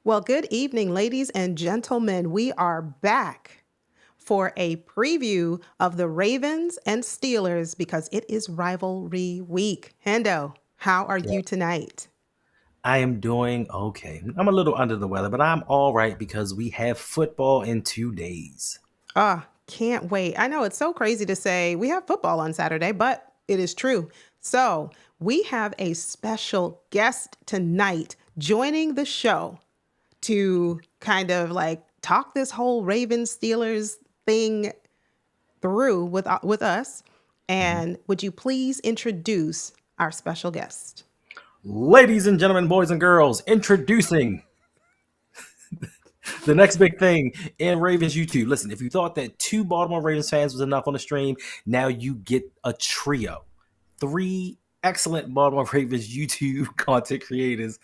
Well, good evening, ladies and gentlemen. We are back for a preview of the Ravens and Steelers because it is rivalry week. Hendo, how are Yeah. you tonight? I am doing okay. I'm a little under the weather, but I'm all right because we have football in 2 days. Can't wait. I know it's so crazy to say we have football on Saturday, but it is true. So we have a special guest tonight joining the show to kind of like talk this whole Ravens Steelers thing through with us. Mhm. And would you please introduce our special guest? Ladies and gentlemen, boys and girls, introducing the next big thing in Ravens YouTube. Listen, if you thought that two Baltimore Ravens fans was enough on the stream, now you get a trio. Three excellent Baltimore Ravens YouTube content creators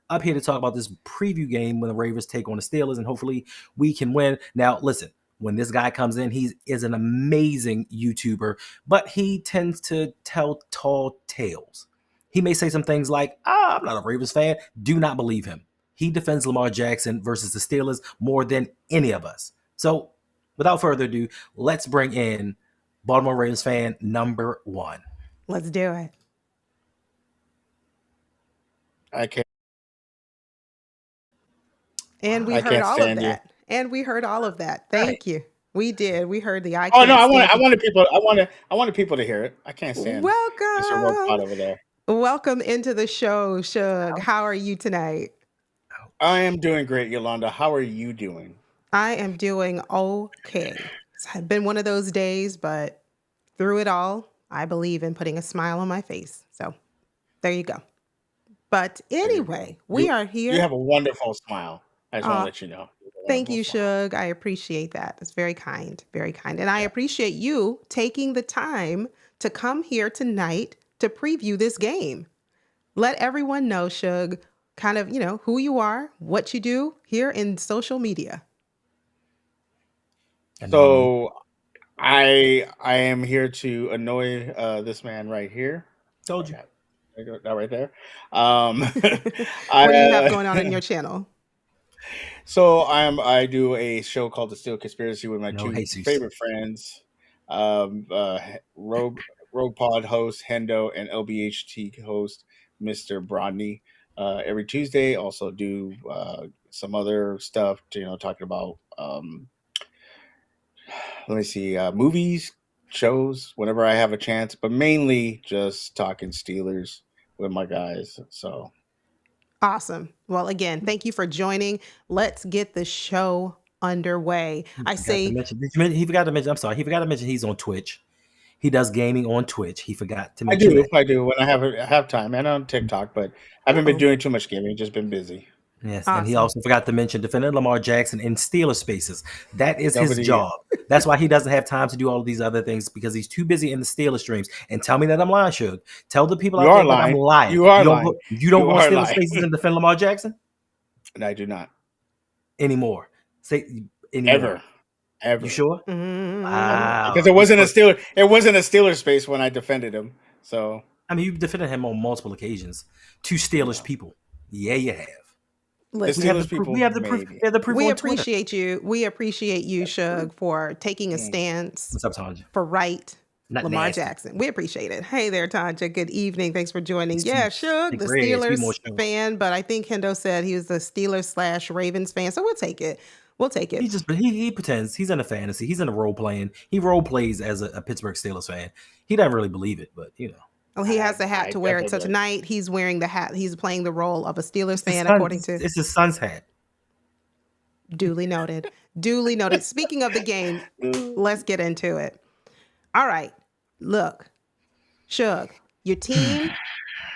up here to talk about this preview game when the Ravens take on the Steelers, and hopefully we can win. Now, listen, when this guy comes in, he is an amazing YouTuber, but he tends to tell tall tales. He may say some things like, I'm not a Ravens fan. Do not believe him. He defends Lamar Jackson versus the Steelers more than any of us. So, without further ado, let's bring in Baltimore Ravens fan number one. Let's do it. I can't. And we I heard can't all of stand you. that. And we heard all of that. Right. Thank you. We did. We heard the I Oh no! can't I want. stand I you. wanted people. I wanted people to hear it. I can't stand Mr. Robot Welcome. over there. Welcome into the show, Shug. How are you tonight? I am doing great, Yolanda. How are you doing? I am doing okay. It's been one of those days, but through it all, I believe in putting a smile on my face. So there you go. But There you go. anyway, we are You here. have a wonderful smile. I just want to Uh, let you know. You have a Thank wonderful you, smile. Shug. I appreciate that. It's very kind, very kind. And I Yeah. appreciate you taking the time to come here tonight to preview this game. Let everyone know, Shug, kind of, who you are, what you do here in social media. And no need. So I am here to annoy this man right here. Told you. That right there. Um, What do you have I going on your channel? So I do a show called The Steel Conspiracy with my No two Jesus. favorite friends, Rogue Pod host Hendo and LBHT host Mr. Brodney. Every Tuesday, also do some other stuff. Talking about let me see, movies, shows, whenever I have a chance, but mainly just talking Steelers with my guys. So Awesome. Well, again, thank you for joining. Let's get the show underway. He I forgot to say, mention. He forgot to mention. I'm sorry. He forgot to mention he's on Twitch. He does gaming on Twitch. He forgot to I mention do, that. I do when I have time, and on TikTok, but I haven't been oh, doing too much gaming. Just been busy. Yes, and he awesome. also forgot to mention defending Lamar Jackson in Steeler spaces. That is his Nobody, job. That's why he doesn't have time to do all of these other things because he's too busy in the Steeler streams. And tell me that I'm lying, Shug. Tell the people you out are there that I'm lying. lying. You are lying. You don't You go in are Steeler lying, spaces and defend Lamar Jackson and I do not anymore. Say anymore. ever, You ever, sure? ever, Mm, because Wow. You put, It wasn't a Steeler space when I defended him. So I mean, you've defended him on multiple occasions to Steelers no, people. Yeah, you have. the We listen, have the Steelers proof. We people have the proof. maybe. We have the proof we on Twitter. appreciate you. We appreciate you, Shug, for taking a Mm. stance What's up, Tanja? for right Not Lamar nasty. Jackson. We appreciate it. Hey there, Tanja. Good evening. Thanks for joining. Yeah, Shug, Big the Red. Speak more Steelers show. fan, but I think Hendo said he was the Steelers/Ravens fan. So we'll take it. We'll take He it. just he pretends he's in a fantasy. He's in a role playing. He role plays as a Pittsburgh Steelers fan. He doesn't really believe it, but you know, Well, he has the hat I to wear it. So definitely believe. tonight he's wearing the hat. He's playing the role of a Steelers it's his fan, son. according to It's his son's hat. duly noted. Duly noted. Speaking of the game, let's get into it. All right. Look, Shug, your team,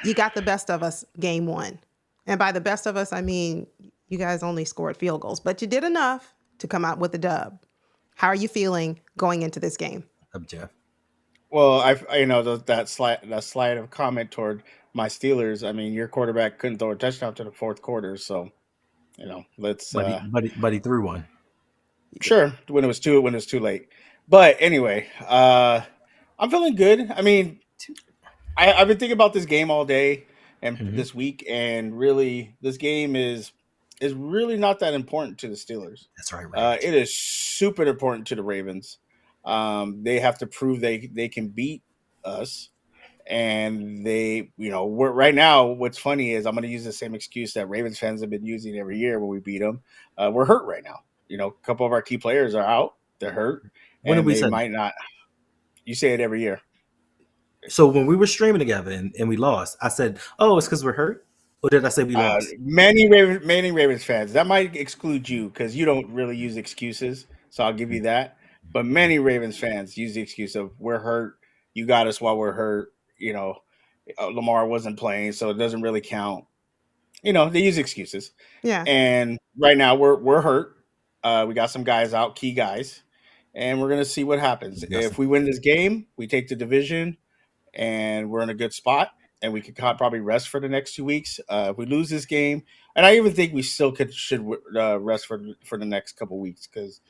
you got the best of us game one. And by the best of us, I mean you guys only scored field goals, but you did enough to come out with a dub. How are you feeling going into this game? Up, Jeff. Well, that slight of comment toward my Steelers. I mean, your quarterback couldn't throw a touchdown to the fourth quarter, so let's But he threw one. sure when it was too late. But anyway, I'm feeling good. I mean, I've been thinking about this game all day and Mhm. this week, and really, this game is is really not that important to the Steelers. That's right, Ravens. It is super important to the Ravens. They have to prove they can beat us, and we're right now. What's funny is I'm going to use the same excuse that Ravens fans have been using every year when we beat them. We're hurt right now. A couple of our key players are out; they're hurt, When did and we they say might not. You say it every year. so when we were streaming together and we lost, I said, "Oh, it's because we're hurt," or did I say we lost? Many Ravens fans, that might exclude you because you don't really use excuses. So I'll give you that. But many Ravens fans use the excuse of we're hurt. You got us while we're hurt. Lamar wasn't playing, so it doesn't really count. They use excuses. Yeah. And right now we're hurt. We got some guys out, key guys, and we're gonna see what happens. Yes. If we win this game, we take the division, and we're in a good spot, and we could probably rest for the next 2 weeks. If we lose this game, and I even think we still should rest for the next couple weeks because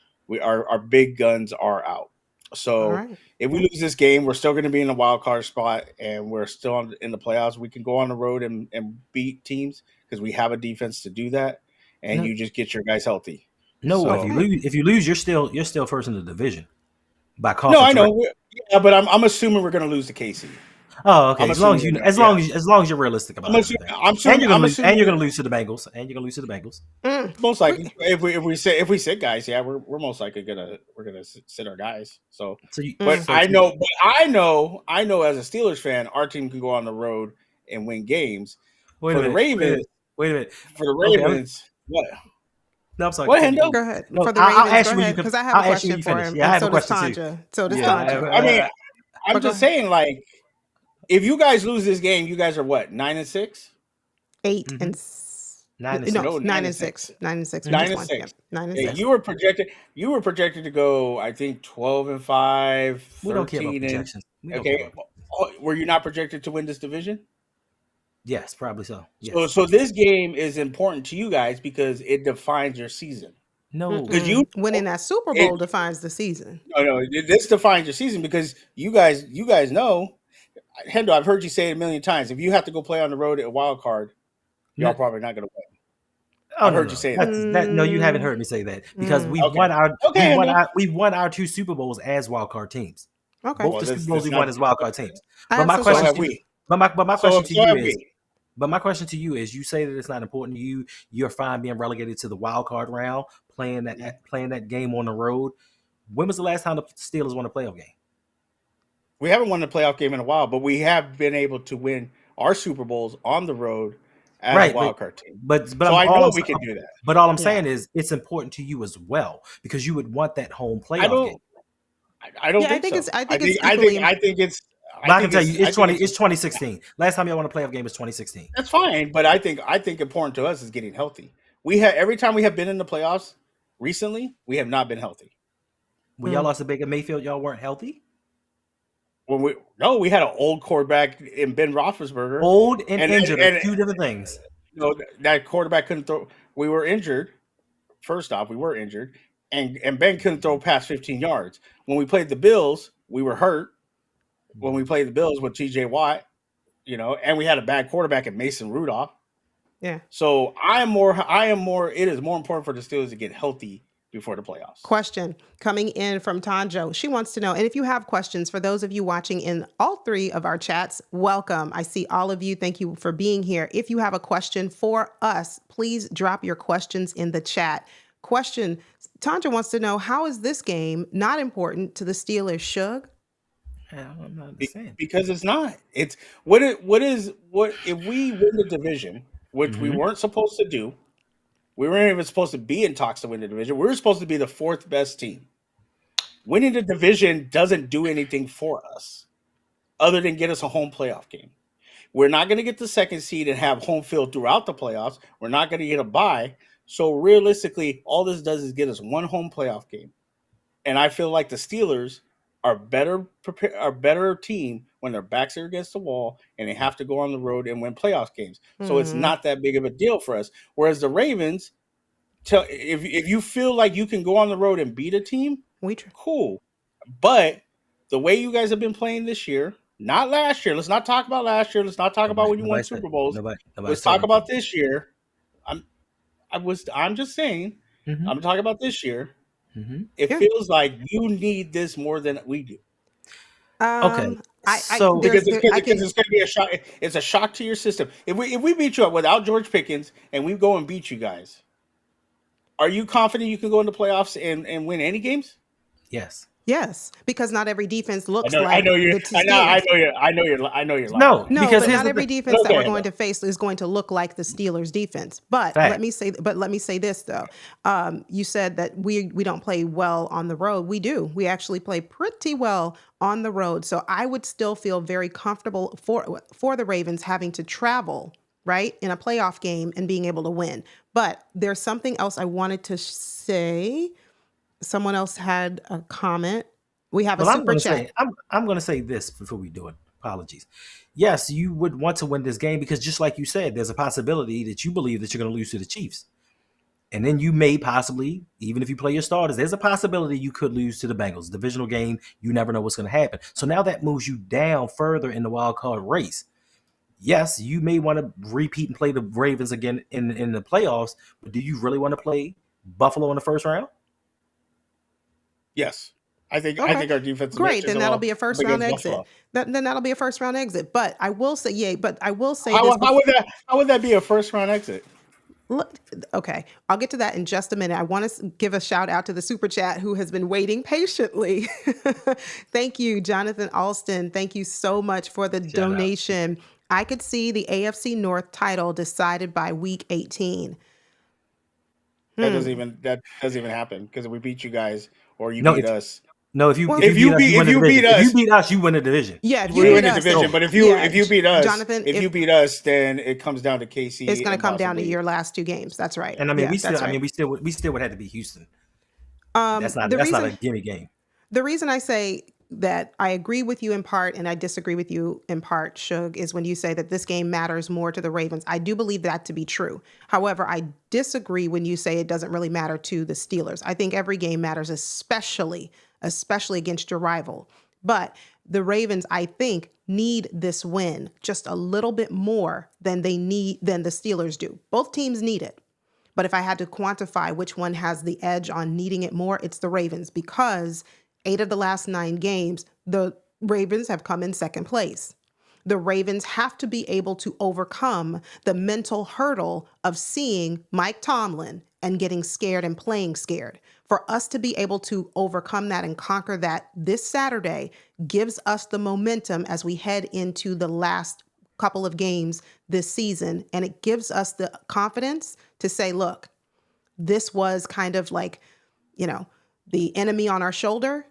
our big guns are out. So All right. if we lose this game, we're still going to be in a wild card spot, and we're still in the playoffs. We can go on the road and beat teams because we have a defense to do that, and you just get your guys healthy. No, So- if you lose, you're still first in the division by No, conference. I know. Yeah, but I'm assuming we're going to lose to KC. Oh, okay. I'm As long as assuming as that, long as long as you're realistic about it. I'm assuming And you're gonna lose to the Bengals. And you're gonna lose to the Bengals. most likely. If we sit guys, yeah, we're most likely gonna sit our guys. So, but I know as a Steelers fan, our team can go on the road and win games. Wait a minute. For the Ravens, what? No, I'm sorry. What, Hendo? Go ahead. No, For the I'll Ravens, ask go you when ahead. you Because I have I'll a ask you question when you for finish. him. Yeah, I have so a does question too. Tanja. So does Yeah, Tanja. I mean, I'm just saying, like, if you guys lose this game, you guys are what, 9-6? 8 Mhm. and 9 and no, 6. 9 and 6. 9 and 6. 9 Just and one. 6. Yep. 9 and Yeah, 6. you were projected to go, I think, 12-5, 13. We don't care about projections. Okay, were you not projected to win this division? Yes, probably so. Yes. So this game is important to you guys because it defines your season. No, Because winning that Super Bowl defines the season. No, this defines your season because you guys know, Hendo, I've heard you say it a million times. If you have to go play on the road at a wild card, y'all probably not going to win. I've heard you say that. No, you haven't heard me say that because we've won our 2 Super Bowls as wild card teams. Okay. Both the Super Bowls we won as wild card teams. I But have my some question, my question to you is, you say that it's not important to you. You're fine being relegated to the wild card round, playing that game on the road. When was the last time the Steelers won a playoff game? We haven't won a playoff game in a while, but we have been able to win our Super Bowls on the road as a wild card team. But so I know we can do that. But all I'm saying is it's important to you as well because you would want that home playoff game. I don't think so. I think it's I can tell you, it's 2016. Last time y'all won a playoff game was 2016. That's fine, but I think important to us is getting healthy. Every time we have been in the playoffs recently, we have not been healthy. When y'all lost to Baker Mayfield, y'all weren't healthy? We had an old quarterback in Ben Roethlisberger. Old and injured are 2 different things. That quarterback couldn't throw. We were injured. First off, we were injured, and Ben couldn't throw past 15 yards. When we played the Bills, we were hurt. When we played the Bills with T.J. Watt, and we had a bad quarterback in Mason Rudolph. Yeah. So I am more. It is more important for the Steelers to get healthy before the playoffs. Question coming in from Tanjo. She wants to know, and if you have questions, for those of you watching in all 3 of our chats, welcome. I see all of you. Thank you for being here. If you have a question for us, please drop your questions in the chat. Question, Tanja wants to know, how is this game not important to the Steelers, Shug? I'm not understanding. Because it's not. It's what if we win the division, which we weren't supposed to do. We weren't even supposed to be in talks to win the division. We were supposed to be the 4th best team. Winning the division doesn't do anything for us other than get us a home playoff game. We're not going to get the 2nd seed and have home field throughout the playoffs. We're not going to get a bye. So realistically, all this does is get us one home playoff game. And I feel like the Steelers are a better team when their backs are against the wall and they have to go on the road and win playoff games. So it's not that big of a deal for us. Whereas the Ravens, if you feel like you can go on the road and beat a team, cool. But the way you guys have been playing this year, not last year. Let's not talk about last year. Let's not talk about when you won Super Bowls. Let's talk about this year. I'm just saying. Mm-hmm. I'm talking about this year. Mm-hmm. It Yeah. feels like you need this more than we do. Okay, I so Because there's it's, there because I can it's going to be a shock. It's a shock to your system. If we beat you up without George Pickens and we go and beat you guys, are you confident you can go into playoffs and win any games? yes, yes, because not every defense I looks know. I like know you. the I know. I Steelers. know you. I know you're lying no, right now. No, because but here's not the every thing. defense that we're Okay. going to face is going to look like the Steelers defense. But Fact. let me say this though. You said that we don't play well on the road. We do. We actually play pretty well on the road. So I would still feel very comfortable for the Ravens having to travel, right, in a playoff game and being able to win. But there's something else I wanted to say. Someone else had a comment. We have a Well, I'm super going to chat. say I'm going to say this before we do it. Apologies. Yes, you would want to win this game because just like you said, there's a possibility that you believe that you're going to lose to the Chiefs. And then you may possibly, even if you play your starters, there's a possibility you could lose to the Bengals. Divisional game, you never know what's going to happen. So now that moves you down further in the wild card race. Yes, you may want to repeat and play the Ravens again in the playoffs, but do you really want to play Buffalo in the first round? Yes. I think Okay, our defensive great. matches Then that'll well be a up first round against exit. Buffalo. Then that'll be a first round exit. But I will say, this. How would that be a first round exit? Look, okay, I'll get to that in just a minute. I want to give a shout out to the super chat who has been waiting patiently. Thank you, Jonathan Alston. Thank you so much for the Shout out. donation. I could see the AFC North title decided by week 18. That doesn't even happen because if we beat you guys or you No, beat us, no. If you Well, if you beat us, you win if the you division. beat If you us, beat us, you win the division. yeah, if you we beat win the us, division. But yeah, if you beat us, Jonathan, you beat us, then it comes down to KC. it's going to and come down to possibly your last two games. That's right. And I mean, Yeah, that's right. we still would have to be Houston. That's The not a reason gimme game. The reason I say that I agree with you in part and I disagree with you in part, Shug, is when you say that this game matters more to the Ravens. I do believe that to be true. However, I disagree when you say it doesn't really matter to the Steelers. I think every game matters, especially against your rival. But the Ravens, I think, need this win just a little bit more than the Steelers do. Both teams need it. But if I had to quantify which one has the edge on needing it more, it's the Ravens because 8 of the last 9 games, the Ravens have come in second place. The Ravens have to be able to overcome the mental hurdle of seeing Mike Tomlin and getting scared and playing scared. For us to be able to overcome that and conquer that this Saturday gives us the momentum as we head into the last couple of games this season. And it gives us the confidence to say, look, this was kind of like, the enemy on our shoulder.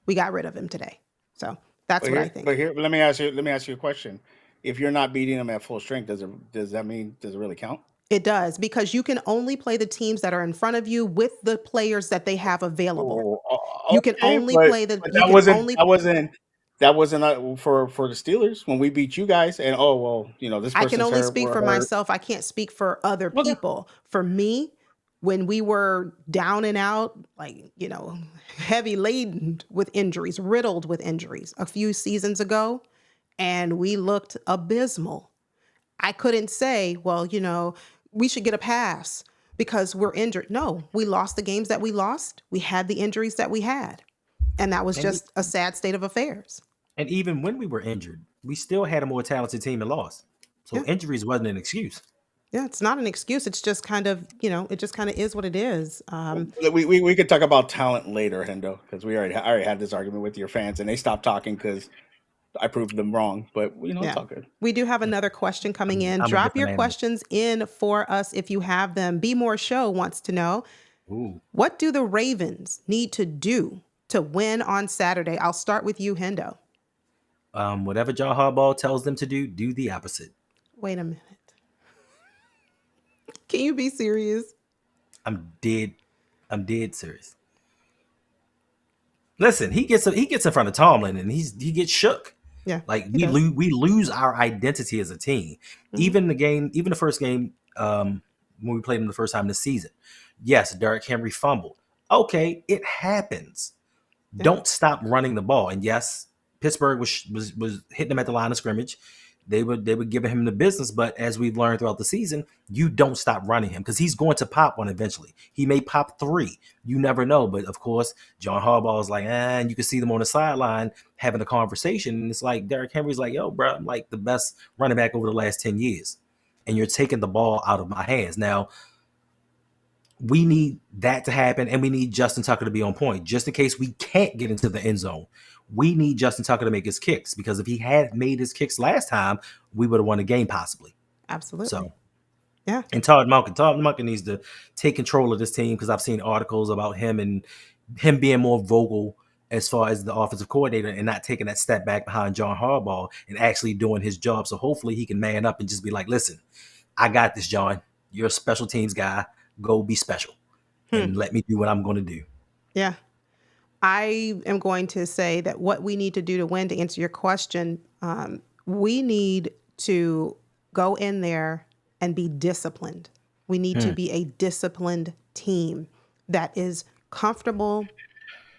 We got rid of him today. So that's what I think. But here, let me ask you a question. If you're not beating them at full strength, does it really count? It does, because you can only play the teams that are in front of you with the players that they have available. You can only play the. But You that can wasn't only. for the Steelers when we beat you guys. And this I can person's only hurt. speak We're for hurt. myself. I can't speak for other people. For me, when we were down and out, heavy laden with injuries, riddled with injuries a few seasons ago, and we looked abysmal. I couldn't say, well, we should get a pass because we're injured. No, we lost the games that we lost. We had the injuries that we had. And that was just a sad state of affairs. And even when we were injured, we still had a more talented team and lost. So injuries wasn't an excuse. Yeah, it's not an excuse. It's just kind of, it just kind of is what it is. We could talk about talent later, Hendo, because I already had this argument with your fans, and they stopped talking because I proved them wrong. But it's all good. We do have another question coming in. I'm a Drop your different animal. questions in for us if you have them. Be More Show wants to know, Ooh. what do the Ravens need to do to win on Saturday? I'll start with you, Hendo. Whatever John Harbaugh tells them to do the opposite. Wait a minute. Can you be serious? I'm dead serious. Listen, he gets in front of Tomlin and he gets shook. Yeah. Like we lose our identity as a team. Mm-hmm. Even the first game when we played him the first time this season. Yes, Derrick Henry fumbled. Okay, it happens. Yeah. Don't stop running the ball. And yes, Pittsburgh was hitting them at the line of scrimmage. they were giving him the business. But as we've learned throughout the season, you don't stop running him because he's going to pop one eventually. He may pop 3. You never know. But of course, John Harbaugh is like, and you can see them on the sideline having a conversation. And it's like Derrick Henry's like, yo, bro, I'm like the best running back over the last 10 years. And you're taking the ball out of my hands. Now, we need that to happen, and we need Justin Tucker to be on point. Just in case we can't get into the end zone, we need Justin Tucker to make his kicks, because if he had made his kicks last time, we would have won the game possibly. Absolutely. So, yeah. And Todd Monken needs to take control of this team, because I've seen articles about him and him being more vocal as far as the offensive coordinator and not taking that step back behind John Harbaugh and actually doing his job. So hopefully he can man up and just be like, listen, I got this, John. You're a special teams guy. Go be special and let me do what I'm going to do. Yeah. I am going to say that what we need to do to win, to answer your question, we need to go in there and be disciplined. We need to be a disciplined team that is comfortable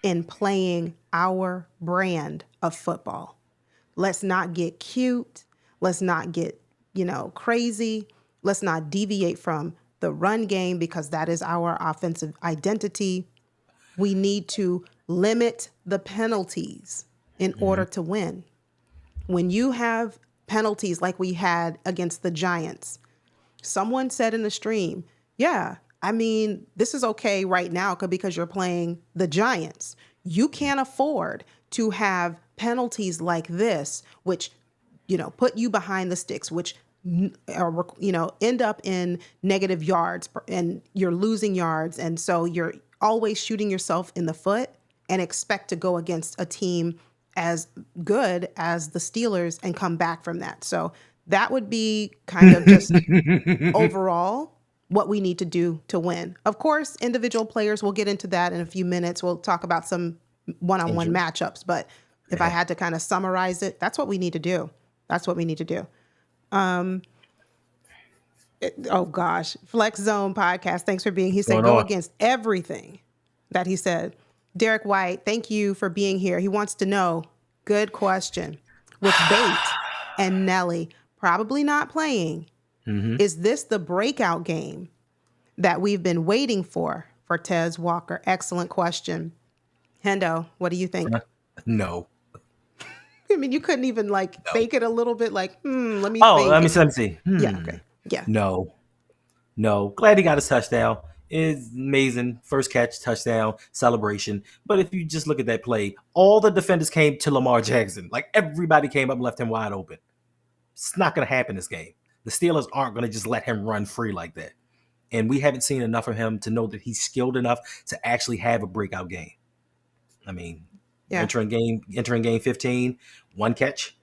in playing our brand of football. Let's not get cute. Let's not get, crazy. Let's not deviate from the run game, because that is our offensive identity. We need to limit the penalties in order to win. When you have penalties like we had against the Giants, someone said in the stream, yeah, I mean, this is okay right now because you're playing the Giants. You can't afford to have penalties like this, which, put you behind the sticks, which end up in negative yards, and you're losing yards. And so you're always shooting yourself in the foot and expect to go against a team as good as the Steelers and come back from that. So that would be kind of just overall what we need to do to win. Of course, individual players, we'll get into that in a few minutes. We'll talk about some one-on-one matchups. But if I had to kind of summarize it, that's what we need to do. That's what we need to do. Flex Zone Podcast. Thanks for being here. He said, go against everything that he said. Derek White, thank you for being here. He wants to know, good question. With Bate and Nelly probably not playing, is this the breakout game that we've been waiting for Tez Walker? Excellent question. Hendo, what do you think? No. I mean, you couldn't even fake it a little bit, let me let me see. Yeah, okay. Yeah. No. Glad he got his touchdown. It's amazing. First catch, touchdown, celebration. But if you just look at that play, all the defenders came to Lamar Jackson. Everybody came up and left him wide open. It's not going to happen this game. The Steelers aren't going to just let him run free like that. And we haven't seen enough of him to know that he's skilled enough to actually have a breakout game. I mean, entering game 15, one catch,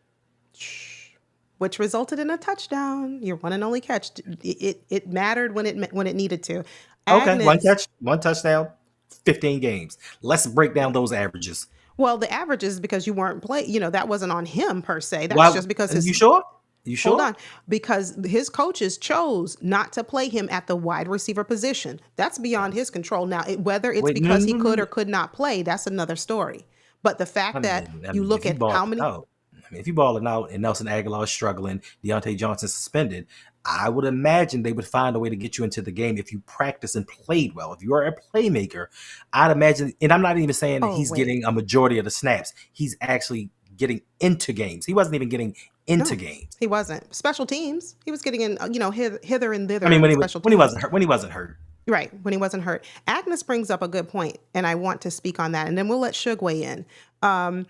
which resulted in a touchdown. Your one and only catch. It mattered when it needed to. Okay, one catch, one touchdown, 15 games. Let's break down those averages. Well, the averages, because you weren't playing. That wasn't on him per se. That's just because You sure? Hold on. Because his coaches chose not to play him at the wide receiver position. That's beyond his control. Now, whether it's because he could or could not play, that's another story. But the fact you look at how many... if you balling out and Nelson Aguilar is struggling, Deontay Johnson suspended, I would imagine they would find a way to get you into the game if you practice and played well. If you are a playmaker, I'd imagine, and I'm not even saying that he's getting a majority of the snaps. He's actually getting into games. He wasn't even getting into games. He wasn't. Special teams. He was getting in, hither and thither. I mean, when he wasn't hurt. Right, when he wasn't hurt. Agnes brings up a good point, and I want to speak on that, and then we'll let Suge weigh in. And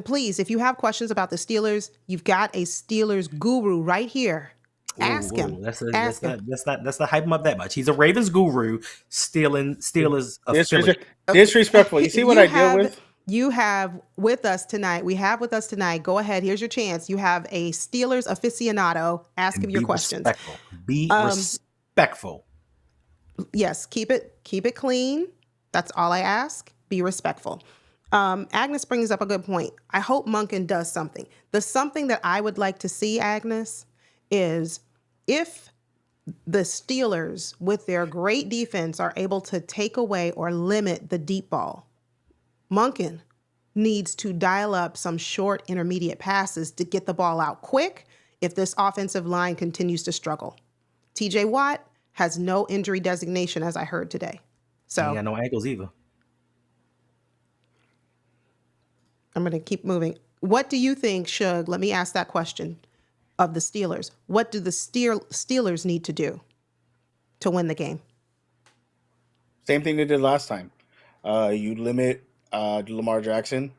please, if you have questions about the Steelers, you've got a Steelers guru right here. Ask him. Let's not hype him up that much. He's a Ravens guru, Steelers. Disrespectful. You see what I deal with? You have with us tonight. We have with us tonight. Go ahead. Here's your chance. You have a Steelers aficionado. Ask him your questions. Be respectful. Yes, keep it clean. That's all I ask. Be respectful. Agnes brings up a good point. I hope Monken does something. The something that I would like to see, Agnes, is if the Steelers, with their great defense, are able to take away or limit the deep ball, Monken needs to dial up some short intermediate passes to get the ball out quick if this offensive line continues to struggle. TJ Watt has no injury designation, as I heard today. He ain't So got no ankles either. I'm going to keep moving. What do you think, Shug? Let me ask that question of the Steelers. What do the Steelers need to do to win the game? Same thing they did last time. You limit Lamar Jackson,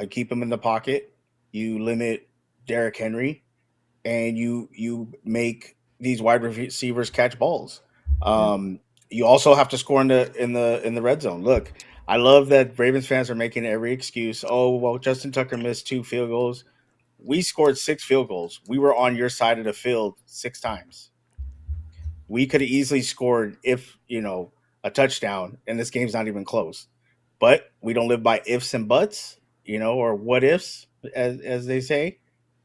keep him in the pocket. You limit Derrick Henry, and you make these wide receivers catch balls. You also have to score in the red zone. Look, I love that Ravens fans are making every excuse. Oh, well, Justin Tucker missed 2 field goals. We scored 6 field goals. We were on your side of the field 6 times. We could have easily scored a touchdown, and this game's not even close. But we don't live by ifs and buts, or what ifs, as they say.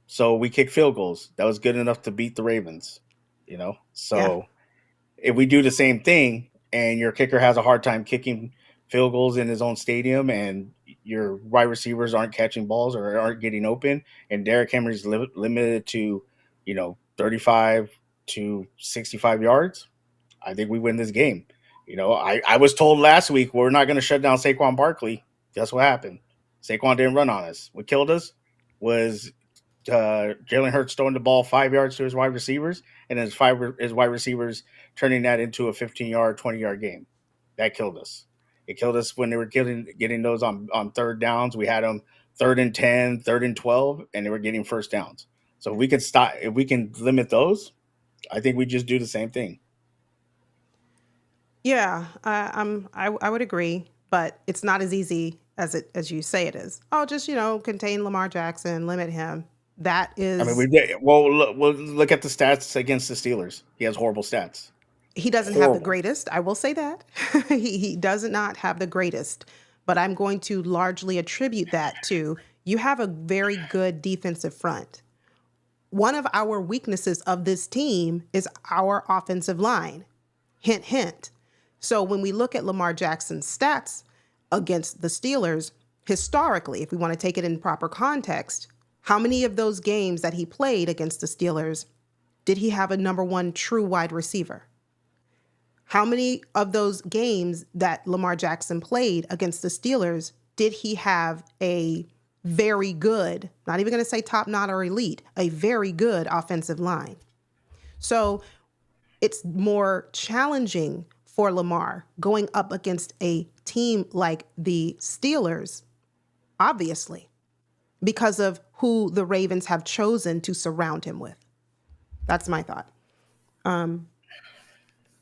So we kick field goals. That was good enough to beat the Ravens, So if we do the same thing and your kicker has a hard time kicking field goals in his own stadium and your wide receivers aren't catching balls or aren't getting open and Derrick Henry's limited to, 35 to 65 yards, I think we win this game. I was told last week we're not going to shut down Saquon Barkley. Guess what happened? Saquon didn't run on us. What killed us was Jalen Hurts throwing the ball 5 yards to his wide receivers, and his wide receivers turning that into a 15-yard, 20-yard game. That killed us. It killed us when they were getting those on third downs. We had them 3rd and 10, 3rd and 12, and they were getting first downs. So if we can limit those, I think we just do the same thing. Yeah, I would agree, but it's not as easy as you say it is. Oh, just contain Lamar Jackson, limit him. That is. I mean, look at the stats against the Steelers. He has horrible stats. He doesn't have the greatest. I will say that he does not have the greatest, but I'm going to largely attribute that to you have a very good defensive front. One of our weaknesses of this team is our offensive line. Hint, hint. So when we look at Lamar Jackson's stats against the Steelers, historically, if we want to take it in proper context, how many of those games that he played against the Steelers did he have a number 1 true wide receiver? How many of those games that Lamar Jackson played against the Steelers did he have a very good, not even going to say top notch or elite, a very good offensive line? So it's more challenging for Lamar going up against a team like the Steelers, obviously, because of who the Ravens have chosen to surround him with. That's my thought.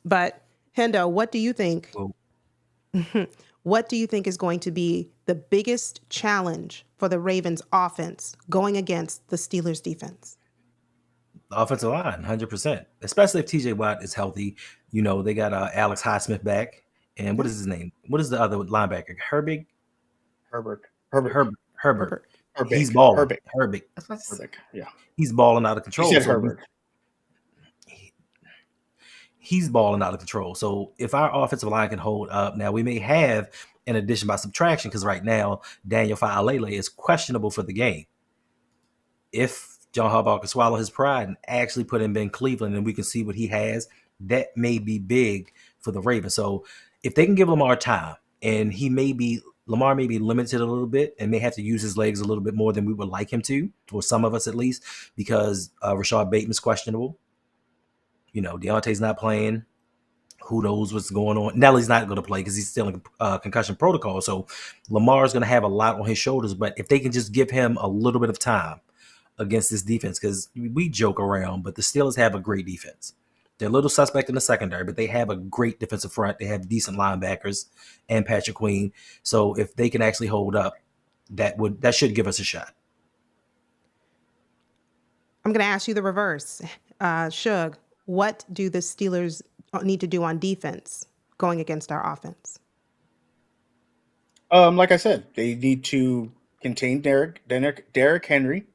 But Hendo, what do you think? What do you think is going to be the biggest challenge for the Ravens offense going against the Steelers defense? The offensive line, 100%. Especially if TJ Watt is healthy. They got Alex Highsmith back. And what is his name? What is the other linebacker? Herbig? Herbert. He's balling. Herbig. Yeah. He's balling out of control. He said Herbert. He's balling out of control. So if our offensive line can hold up, now we may have an addition by subtraction because right now Daniel Faalele is questionable for the game. If John Harbaugh can swallow his pride and actually put him in Cleveland and we can see what he has, that may be big for the Ravens. So if they can give Lamar time, and Lamar may be limited a little bit and may have to use his legs a little bit more than we would like him to, for some of us at least, because Rashad Bateman's questionable. Deontay's not playing. Who knows what's going on? Nelly's not going to play because he's still in concussion protocol. So Lamar's going to have a lot on his shoulders. But if they can just give him a little bit of time against this defense, because we joke around, but the Steelers have a great defense. They're a little suspect in the secondary, but they have a great defensive front. They have decent linebackers and Patrick Queen. So if they can actually hold up, that should give us a shot. I'm going to ask you the reverse. Shug, what do the Steelers need to do on defense going against our offense? Like I said, they need to contain Derrick Henry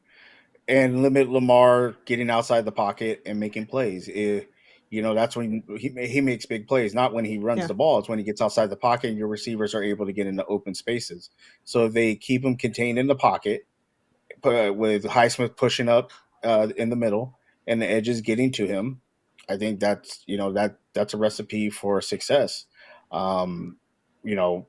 and limit Lamar getting outside the pocket and making plays. That's when he makes big plays, not when he runs the ball. It's when he gets outside the pocket and your receivers are able to get into open spaces. So if they keep him contained in the pocket with Highsmith pushing up in the middle, and the edges getting to him, I think that's that's a recipe for success. Um, you know,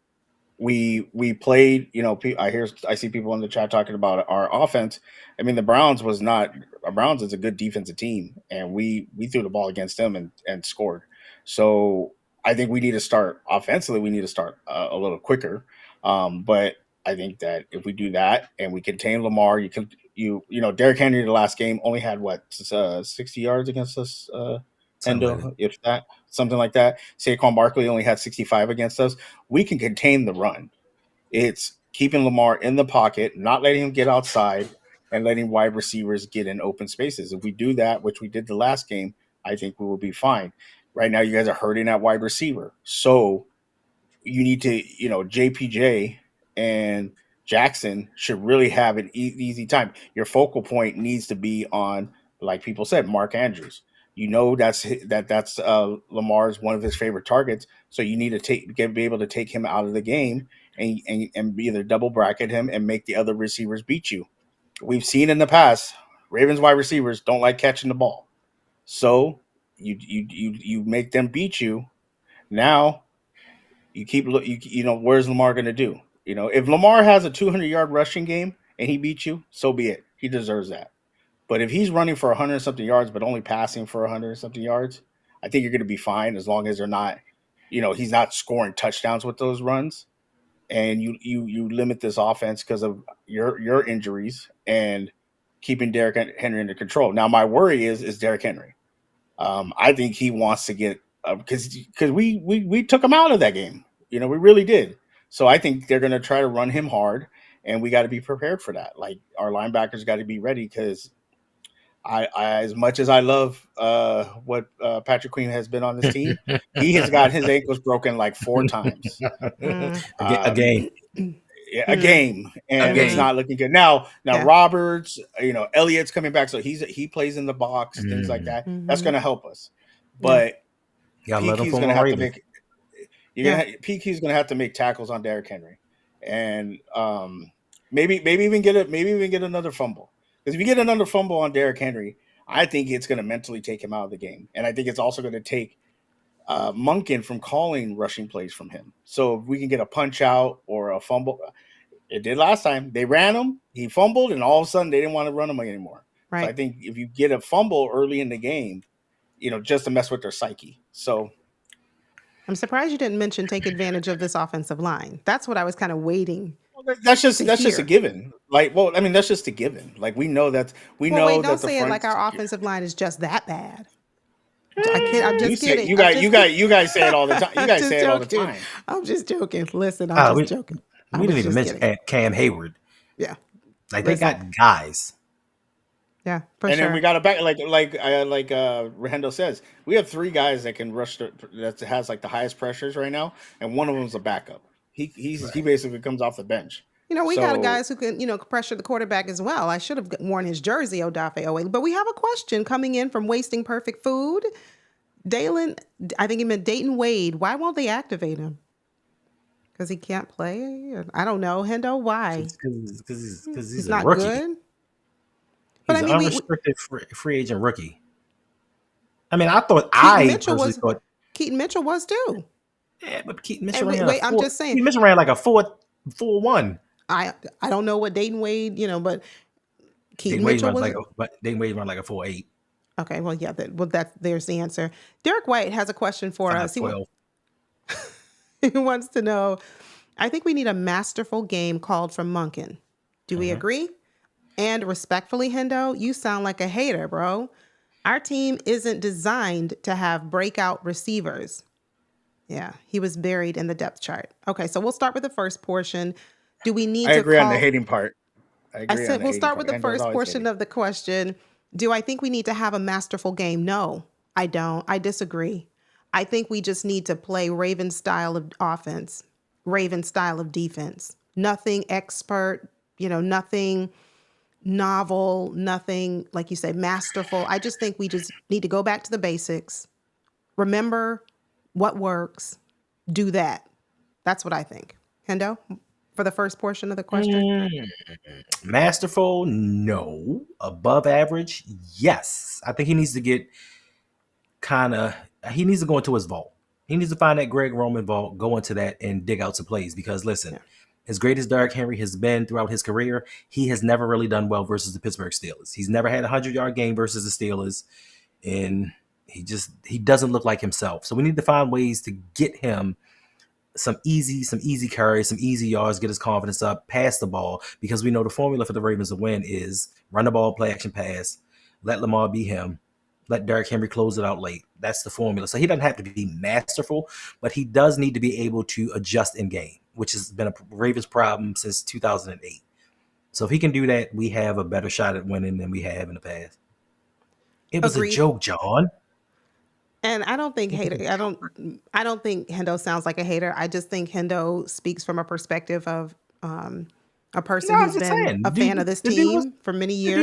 we played. I see people in the chat talking about our offense. I mean, the Browns was not. Browns is a good defensive team, and we threw the ball against them and scored. So I think we need to start offensively. We need to start a little quicker. But I think that if we do that and we contain Lamar, Derrick Henry the last game only had 60 yards against us. Something like that. Hendo, if that, something like that. Saquon Barkley only had 65 against us. We can contain the run. It's keeping Lamar in the pocket, not letting him get outside, and letting wide receivers get in open spaces. If we do that, which we did the last game, I think we will be fine. Right now, you guys are hurting at wide receiver. So you need to, JPJ and Jackson should really have an easy time. Your focal point needs to be on, like people said, Mark Andrews. That's Lamar's one of his favorite targets. So you need to be able to take him out of the game and either double bracket him and make the other receivers beat you. We've seen in the past, Ravens wide receivers don't like catching the ball. So you make them beat you. Now where's Lamar going to do? If Lamar has a 200-yard rushing game and he beats you, so be it. He deserves that. But if he's running for 100 and something yards, but only passing for 100 and something yards, I think you're going to be fine as long as they're not, he's not scoring touchdowns with those runs. And you limit this offense because of your injuries and keeping Derrick Henry under control. Now, my worry is Derrick Henry. I think he wants to get because we took him out of that game. We really did. So I think they're going to try to run him hard, and we got to be prepared for that. Like our linebackers got to be ready because I as much as I love what Patrick Queen has been on this team, he has got his ankles broken like 4 times. A game. A game, and it's not looking good. Now Roberts, Elliott's coming back, so he plays in the box, things like that. That's going to help us. But PQ's going to have to make PQ's going to have to make tackles on Derrick Henry, and maybe even get another fumble. Because if you get another fumble on Derrick Henry, I think it's going to mentally take him out of the game, and I think it's also going to take Monken from calling rushing plays from him. So if we can get a punch out or a fumble, it did last time. They ran him, he fumbled, and all of a sudden they didn't want to run him anymore. Right. So I think if you get a fumble early in the game, just to mess with their psyche. So I'm surprised you didn't mention take advantage of this offensive line. That's what I was kind of waiting. That's just a given. That's just a given. Like we know that don't say it like our offensive line is just that bad. I'm just kidding. You guys say it all the time. You guys say it all the time. I'm just joking. Listen, I'm just joking. We didn't even mention Cam Hayward. Yeah, they got guys. Yeah, and then we got a back like Rahendo says. We have 3 guys that can rush that has like the highest pressures right now, and one of them is a backup. He basically comes off the bench. We got guys who can, pressure the quarterback as well. I should have worn his jersey, Odafe Oweh. But we have a question coming in from Wasting Perfect Food. Dalen, I think he meant Dayton Wade. Why won't they activate him? Because he can't play? I don't know. Hendo, why? Because he's not a rookie. Good? But he's an unrestricted free agent rookie. I thought Keaton Mitchell was too. Yeah, but Keaton Mitchell I'm just saying. Keaton Mitchell ran like a 4.1. I don't know what Dayton Wade, but Keaton Dayton Wade Mitchell was. Dayton Wade run like a 4.8. Okay, well, yeah, there's the answer. Derek White has a question for us. He wants to know, I think we need a masterful game called from Monken. Do we agree? And respectfully, Hendo, you sound like a hater, bro. Our team isn't designed to have breakout receivers. Yeah, he was buried in the depth chart. Okay, so we'll start with the first portion. Do we need to agree on the hating part. I said we'll start with the first portion of the question. Do I think we need to have a masterful game? No, I don't. I disagree. I think we just need to play Raven style of offense, Raven style of defense. Nothing expert, nothing novel, nothing, like you said, masterful. I just think we just need to go back to the basics. Remember what works. Do that. That's what I think. Hendo, for the first portion of the question? Masterful, no. Above average, yes. I think he needs to get he needs to go into his vault. He needs to find that Greg Roman vault, go into that, and dig out some plays. Because listen, as great as Derrick Henry has been throughout his career, he has never really done well versus the Pittsburgh Steelers. He's never had a 100-yard game versus the Steelers, and he doesn't look like himself. So we need to find ways to get him some easy carries, some easy yards, get his confidence up, pass the ball, because we know the formula for the Ravens to win is run the ball, play action pass, let Lamar be him, let Derrick Henry close it out late. That's the formula. So he doesn't have to be masterful, but he does need to be able to adjust in game, which has been a Ravens problem since 2008. So if he can do that, we have a better shot at winning than we have in the past. It was Agreed. a joke, John. And I don't think I don't think Hendo sounds like a hater. I just think Hendo speaks from a perspective of a person who's been a fan of this team for many years. The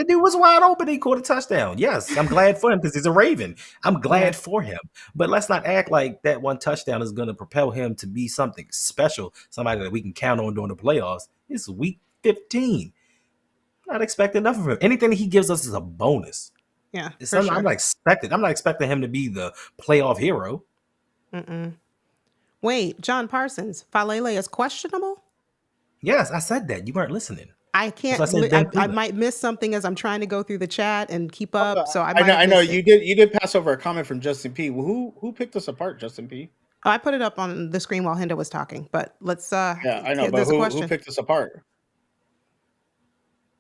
dude was wide open. He caught a touchdown. Yes, I'm glad for him because he's a Raven. I'm glad for him. But let's not act like that one touchdown is going to propel him to be something special, somebody that we can count on during the playoffs. It's week 15. I'm not expecting enough of him. Anything that he gives us is a bonus. Yeah, I'm not expecting him to be the playoff hero. Wait, John Parsons, Falele is questionable? Yes, I said that. You weren't listening. I can't. I might miss something as I'm trying to go through the chat and keep up. So I know you did pass over a comment from Justin P. Well, who picked us apart, Justin P? Oh, I put it up on the screen while Hendo was talking. But let's. Yeah, I know. But who picked us apart?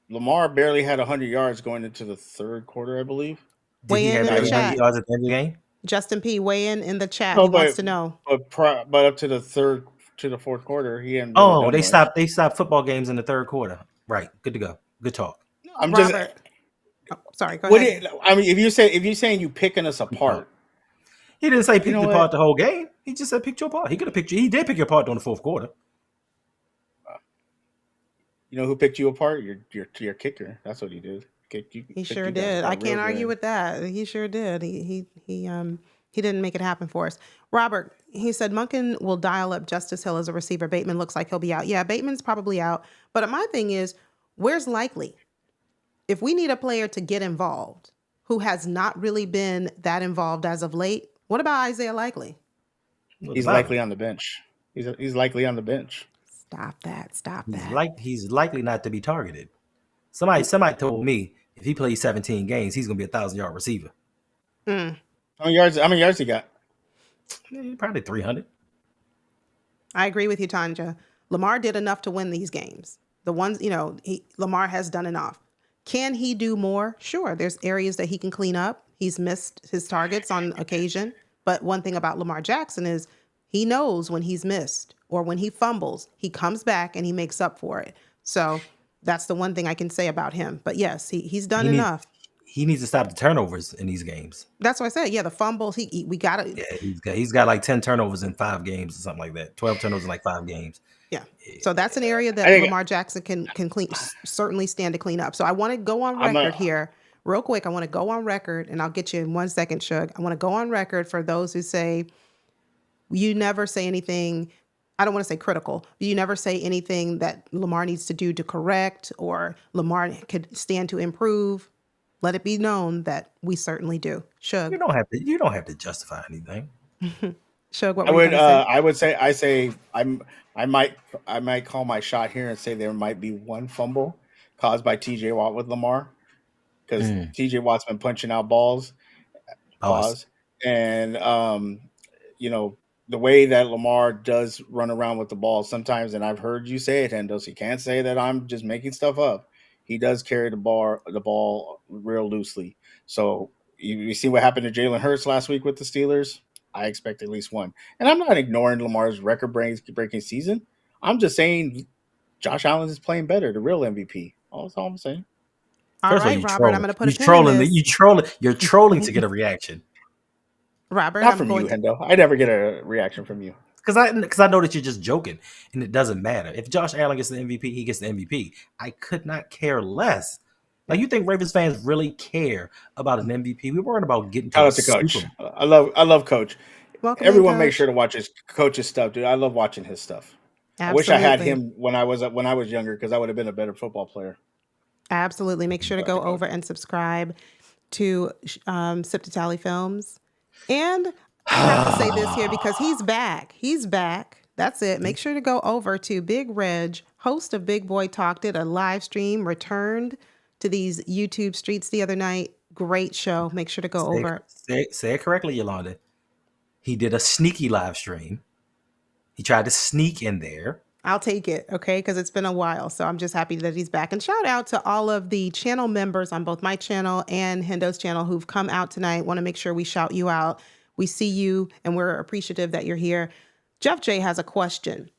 Lamar barely had 100 yards going into the third quarter, I believe. Weigh in the chat. Yards at the end of the game? Justin P, weigh in the chat. He wants to know. But up to the fourth quarter, he hadn't. They stopped football games in the third quarter. Right. Good to go. Good talk. Sorry. Go ahead. If you're saying you picking us apart, he didn't say pick you apart the whole game. He just said pick you apart. He could have picked you. He did pick you apart during the fourth quarter. You know who picked you apart? Your kicker. That's what he did. He sure did. I can't argue with that. He sure did. He didn't make it happen for us. Robert, he said Monken will dial up Justice Hill as a receiver. Bateman looks like he'll be out. Yeah, Bateman's probably out. But my thing is, where's Likely? If we need a player to get involved who has not really been that involved as of late, what about Isaiah Likely? He's likely on the bench. He's likely on the bench. Stop that. He's likely not to be targeted. Somebody told me if he plays 17 games, he's going to be a 1,000-yard receiver. How many yards he got? Probably 300. I agree with you, Tanja. Lamar did enough to win these games. The ones, Lamar has done enough. Can he do more? Sure. There's areas that he can clean up. He's missed his targets on occasion. But one thing about Lamar Jackson is he knows when he's missed or when he fumbles, he comes back and he makes up for it. So that's the one thing I can say about him. But yes, he's done enough. He needs to stop the turnovers in these games. That's what I said. Yeah, the fumbles. We got it. Yeah, he's got like 10 turnovers in 5 games or something like that. 12 turnovers in like 5 games. Yeah. So that's an area that Lamar Jackson can certainly stand to clean up. So I want to go on record here real quick. I want to go on record, and I'll get you in 1 second, Shug. I want to go on record for those who say you never say anything. I don't want to say critical, but you never say anything that Lamar needs to do to correct or Lamar could stand to improve. Let it be known that we certainly do. Shug. You don't have to justify anything. Shug, what were you gonna say? I say I might call my shot here and say there might be one fumble caused by TJ Watt with Lamar, because TJ Watt's been punching out balls. And the way that Lamar does run around with the ball sometimes, and I've heard you say it, Hendo, so you can't say that I'm just making stuff up. He does carry the ball real loosely. So you see what happened to Jalen Hurts last week with the Steelers? I expect at least one. And I'm not ignoring Lamar's record-breaking season. I'm just saying Josh Allen is playing better, the real MVP. That's all I'm saying. All right, Robert, I'm going to put a pin in this. You're trolling to get a reaction. Robert, not from you, Hendo. I never get a reaction from you. Because I know that you're just joking, and it doesn't matter. If Josh Allen gets the MVP, he gets the MVP. I could not care less. Like, you think Ravens fans really care about an MVP? We're worried about getting to the Coach. I love Coach. Welcome Everyone in, make sure to watch his Coach's stuff, dude. I love watching his stuff. I wish I had Absolutely. him when I was younger because I would have been a better football player. Absolutely. Make sure to go over and subscribe to Sip to Tally Films. And I have to say this here because he's back. He's back. That's it. Make sure to go over to Big Reg, host of Big Boy Talk, did a live stream, returned to these YouTube streets the other night. Great show. Make sure to go over. Say it correctly, Yolanda. He did a sneaky live stream. He tried to sneak in there. I'll take it, okay? Because it's been a while. So I'm just happy that he's back. And shout out to all of the channel members on both my channel and Hendo's channel who've come out tonight. Want to make sure we shout you out. We see you and we're appreciative that you're here. Jeff J has a question.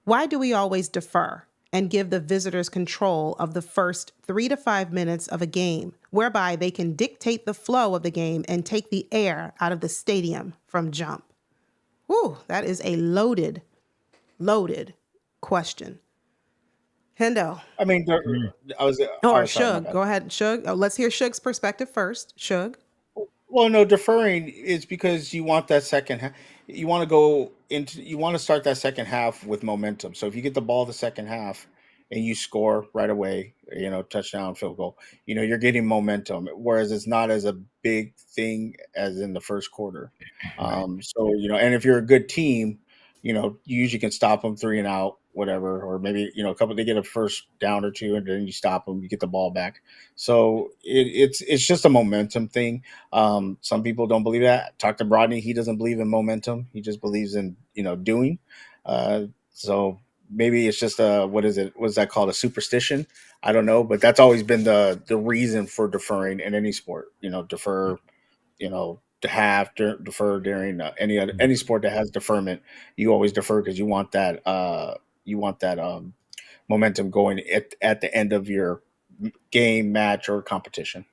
Why do we always defer and give the visitors control of the first 3 to 5 minutes of a game, whereby they can dictate the flow of the game and take the air out of the stadium from jump? Whew, that is a loaded question. Hendo. I mean, I was. Or Shug. Go ahead, Shug. Oh, let's hear Shug's perspective first. Shug. Well, no, deferring is because you want that second half. You want to go into. You want to start that second half with momentum. So if you get the ball the second half and you score right away, touchdown, field goal, you're getting momentum. Whereas it's not as a big thing as in the first quarter. So and if you're a good team, you usually can stop them 3 and out, whatever, or maybe they get a first down or two, and then you stop them, you get the ball back. So it's just a momentum thing. Some people don't believe that. Talk to Rodney; he doesn't believe in momentum. He just believes in doing. So maybe it's just what is it? What's that called? A superstition? I don't know, but that's always been the reason for deferring in any sport. Defer. To defer during any sport that has deferment, you always defer because you want that momentum going at the end of your game, match, or competition.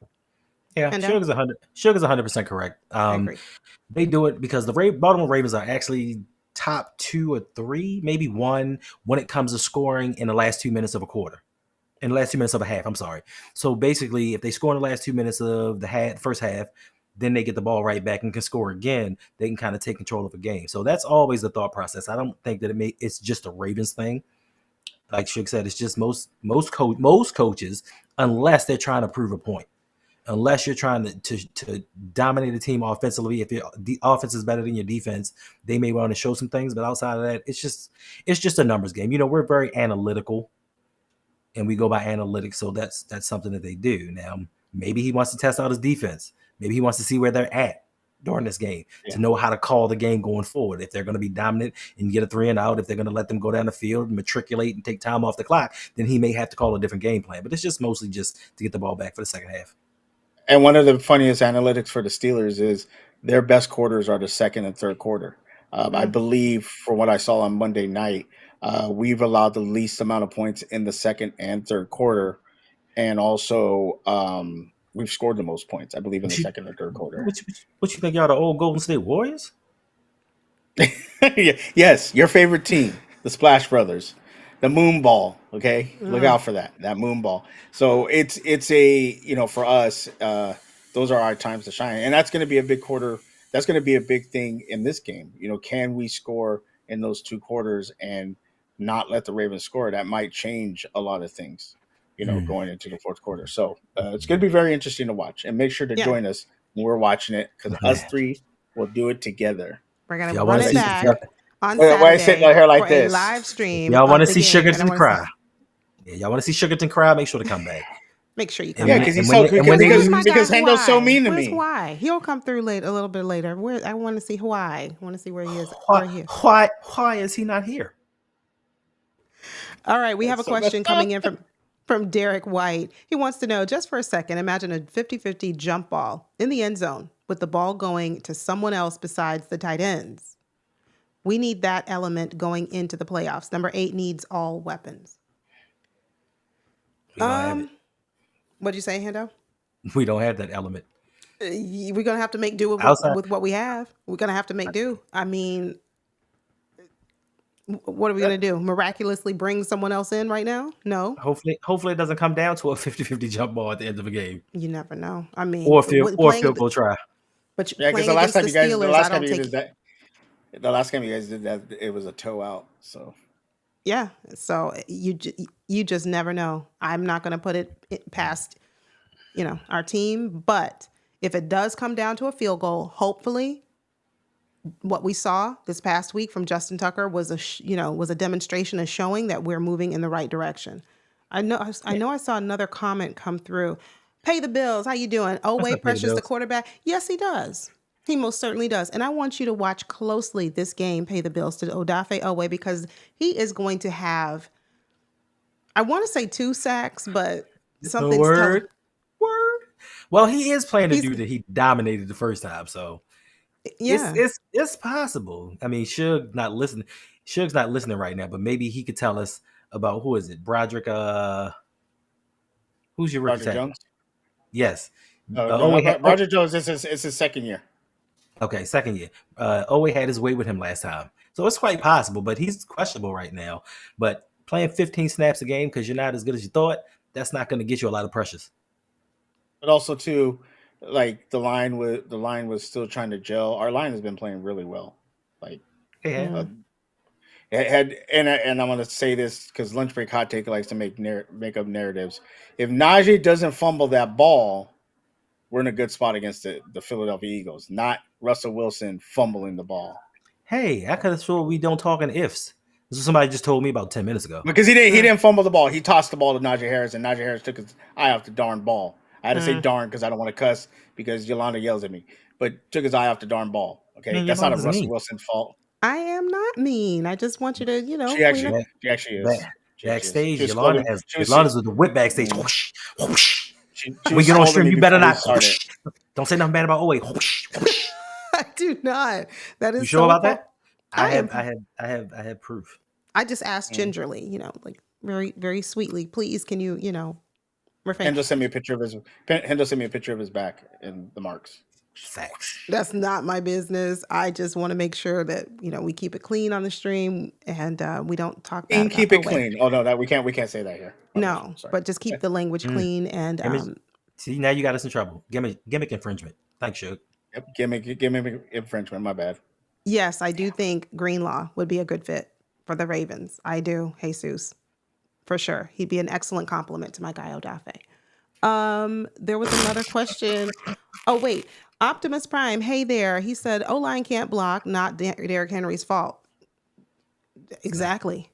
Yeah, Shug is 100% correct. I agree. They do it because the Baltimore Ravens are actually top 2 or 3, maybe 1 when it comes to scoring in the last 2 minutes of a quarter. In the last 2 minutes of a half, I'm sorry. So basically, if they score in the last 2 minutes of the first half, then they get the ball right back and can score again. They can kind of take control of a game. So that's always the thought process. I don't think that it's just a Ravens thing. Like Shug said, it's just most coaches, unless they're trying to prove a point. Unless you're trying to dominate the team offensively, if the offense is better than your defense, they may want to show some things. But outside of that, it's just a numbers game. We're very analytical, and we go by analytics. So that's something that they do. Now, maybe he wants to test out his defense. Maybe he wants to see where they're at during this game to know how to call the game going forward. If they're going to be dominant and get a 3 and out, if they're going to let them go down the field and matriculate and take time off the clock, then he may have to call a different game plan. But it's just mostly just to get the ball back for the second half. And one of the funniest analytics for the Steelers is their best quarters are the second and third quarter. I believe, from what I saw on Monday night, we've allowed the least amount of points in the second and third quarter, and also we've scored the most points, I believe, in the second and third quarter. What you think, y'all the old Golden State Warriors? Yes, your favorite team, the Splash Brothers. The moon ball, okay? Look out for that moon ball. So it's a, for us, those are our times to shine. And that's going to be a big quarter. That's going to be a big thing in this game. Can we score in those 2 quarters and not let the Ravens score? That might change a lot of things, going into the fourth quarter. So it's going to be very interesting to watch. And make sure to join us when we're watching it, because us 3 will do it together. We're going to run it back. On Why are you sitting out here like for this? A live stream. Y'all want to see Sugarton cry? Yeah, y'all want to see Sugarton cry? Make sure to come back. Make sure you come back. back. Because Hendo's so mean to me. Why? He'll come through a little bit later. I want to see why. I want to see where he is. Why is he not here? All right, we have a question coming in from Derek White. He wants to know, just for a second, imagine a 50-50 jump ball in the end zone with the ball going to someone else besides the tight ends. We need that element going into the playoffs. Number 8 needs all weapons. What'd you say, Hendo? We don't have that element. We're going to have to make do with what we have. We're going to have to make do. I mean, what are we going to do? Miraculously bring someone else in right now? No. Hopefully it doesn't come down to a 50-50 jump ball at the end of a game. You never know. I mean, or field goal try. But because the last time you guys did that, it was a toe out. So Yeah. So you just never know. I'm not going to put it past, our team. But if it does come down to a field goal, hopefully what we saw this past week from Justin Tucker was a demonstration of showing that we're moving in the right direction. I know I saw another comment come through. Pay the bills. How you doing? Oh, That's wait, not pay the Precious, the bills. quarterback. Yes, he does. He most certainly does. And I want you to watch closely this game, Pay the Bills, to Odafe Owe, because he is going to have, I want to say 2 sacks, but A something's telling. word. Well, he is playing a He's, dude that he dominated the first time, so it's yeah. it's it's possible. I mean, Suge's not listening right now, but maybe he could tell us about who is it? Broderick. Who's your rookie Roger tackle? Jones. Yes. No, Owe not Roger Jones. It's his second year. okay, second year. Owe had his way with him last time, so it's quite possible, but he's questionable right now. But playing 15 snaps a game because you're not as good as you thought, that's not going to get you a lot of pressures. But also too, like the line was still trying to gel. Our line has been playing really well. Like Yeah. it had, and I'm gonna say this because lunch break hot take likes to make up narratives. If Najee doesn't fumble that ball, we're in a good spot against the Philadelphia Eagles. Not Russell Wilson fumbling the ball. Hey, I could have sworn we don't talk in ifs. This is somebody just told me about 10 minutes ago. Because he didn't fumble the ball. He tossed the ball to Najee Harris, and Najee Harris took his eye off the darn ball. I had to say darn because I don't want to cuss because Yolanda yells at me. But took his eye off the darn ball. Okay, Man, that's not a Yolanda's Russell mean. Wilson fault. I am not mean. I just want you to, She clean actually, up. she actually is. Backstage, She was Yolanda scolding. Yolanda's with the whip backstage. Mm. Whoosh, whoosh. She We was get on scolding stream, me you better before we not. started. Whoosh. Don't say nothing bad about Owe. Whoosh, whoosh. I do not. That is You sure so about that? I am. I have proof. I just asked gingerly, like very, very sweetly, please, can you, refrain? Hendel sent me a picture of his back and the marks. Facts. That's not my business. I just want to make sure that, we keep it clean on the stream and we don't talk bad And about keep it Owe. clean. Oh no, that we can't say that here. Oh, No, sorry. but just keep the language clean and See, now you got us in trouble. Gimmick infringement. Thanks, Suge. Yep, gimmick infringement. My bad. yes, I do think Greenlaw would be a good fit for the Ravens. I do, Jesus, for sure. He'd be an excellent compliment to my guy Odafe. There was another question. Oh, wait. Optimus Prime, hey there. He said, O-line can't block, not Derrick Henry's fault. Exactly.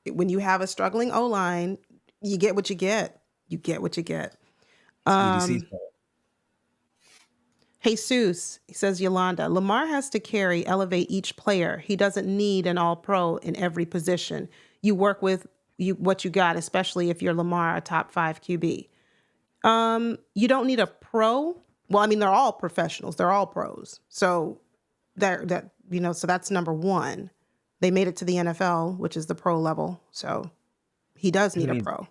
When you have a struggling O-line, you get what you get. You get what you get. UDC's fault. Jesus, he says, Yolanda, Lamar has to elevate each player. He doesn't need an all-pro in every position. You work with what you got, especially if you're Lamar, a top 5 QB. You don't need a pro. Well, I mean, they're all professionals. They're all pros. So so that's number one. They made it to the NFL, which is the pro level. So he does need a pro.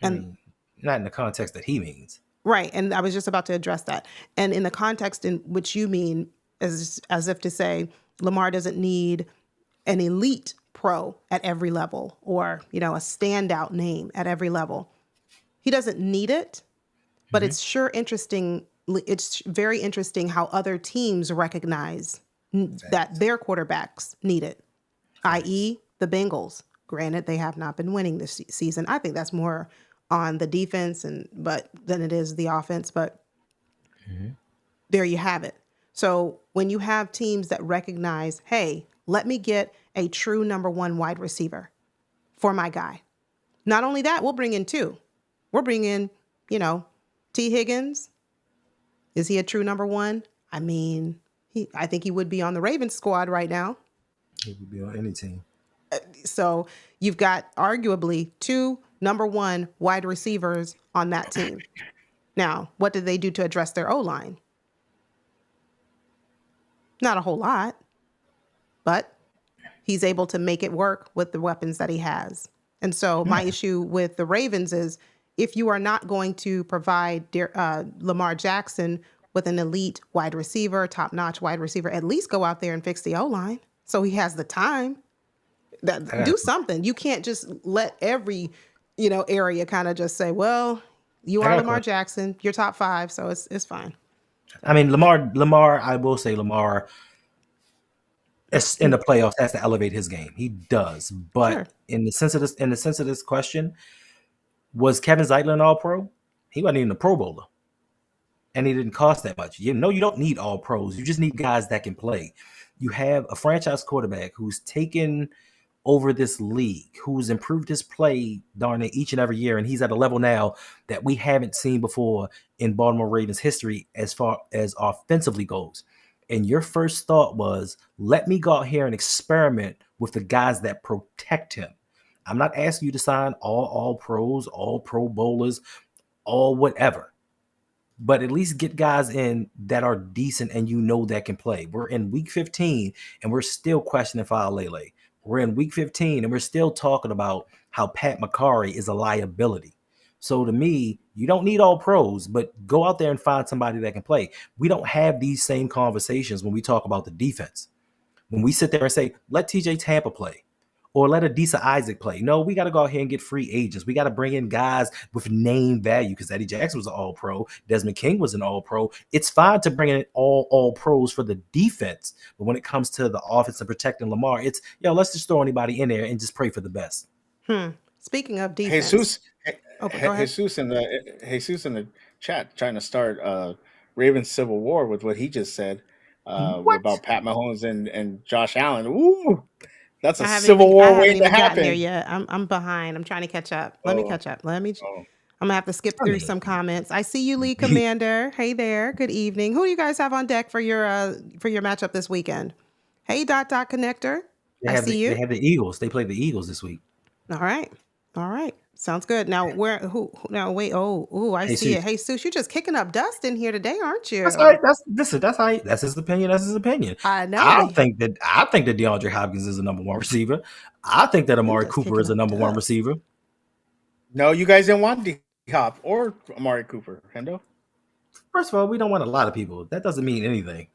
Not in the context that he means. Right. And I was just about to address that. And in the context in which you mean, as if to say, Lamar doesn't need an elite pro at every level or, a standout name at every level. He doesn't need it, but it's sure interesting. It's very interesting how other teams recognize that their quarterbacks need it, i.e. the Bengals. Granted, they have not been winning this season. I think that's more on the defense than it is the offense, but there you have it. So when you have teams that recognize, hey, let me get a true number 1 wide receiver for my guy. Not only that, we'll bring in 2. We're bringing in, T. Higgins. Is he a true number 1? I mean, I think he would be on the Ravens squad right now. He would be on any team. So you've got arguably 2 number 1 wide receivers on that team. Now, what did they do to address their O-line? Not a whole lot, but he's able to make it work with the weapons that he has. And so my issue with the Ravens is if you are not going to provide Lamar Jackson with an elite wide receiver, top-notch wide receiver, at least go out there and fix the O-line so he has the time. Do something. You can't just let every, area kind of just say, well, you are Lamar Jackson, you're top 5, so it's fine. I mean, Lamar, I will say Lamar In the playoffs, has to elevate his game. He does, but Sure. in the sense of this question, was Kevin Zeitler an All Pro? He wasn't even a Pro Bowler, and he didn't cost that much. You know, you don't need All Pros. You just need guys that can play. You have a franchise quarterback who's taken over this league, who's improved his play darn it each and every year, and he's at a level now that we haven't seen before in Baltimore Ravens history as far as offensively goes. And your first thought was, let me go out here and experiment with the guys that protect him. I'm not asking you to sign all pros, all Pro Bowlers, all whatever, but at least get guys in that are decent and you know that can play. We're in week 15 and we're still questioning Lele. We're in week 15 and we're still talking about how Pat McCarry is a liability. So to me, you don't need all pros, but go out there and find somebody that can play. We don't have these same conversations when we talk about the defense. When we sit there and say, let TJ Tampa play or let Adisa Isaac play. No, we got to go out here and get free agents. We got to bring in guys with name value because Eddie Jackson was an all pro. Desmond King was an all pro. It's fine to bring in all pros for the defense. But when it comes to the offense and protecting Lamar, it's, let's just throw anybody in there and just pray for the best. Speaking of defense. Jesus in the chat trying to start Ravens Civil War with what he just said about Pat Mahomes and Josh Allen. Ooh, that's a civil war waiting to happen. I haven't even gotten there yet. I'm behind. I'm trying to catch up. Let me catch up. I'm gonna have to skip through some comments. I see you, Lee Commander. Hey there. Good evening. Who do you guys have on deck for your matchup this weekend? Hey, Connector. I see you. They have the Eagles. They play the Eagles this week. All right. Sounds good. Now, wait. Oh, I see it. Hey, Jesus, you're just kicking up dust in here today, aren't you? That's right. That's his opinion. That's his opinion. I know. I think that DeAndre Hopkins is the number one receiver. I think that Amari Cooper is the number one receiver. No, you guys didn't want D-Hop or Amari Cooper, Hendo. First of all, we don't want a lot of people. That doesn't mean anything.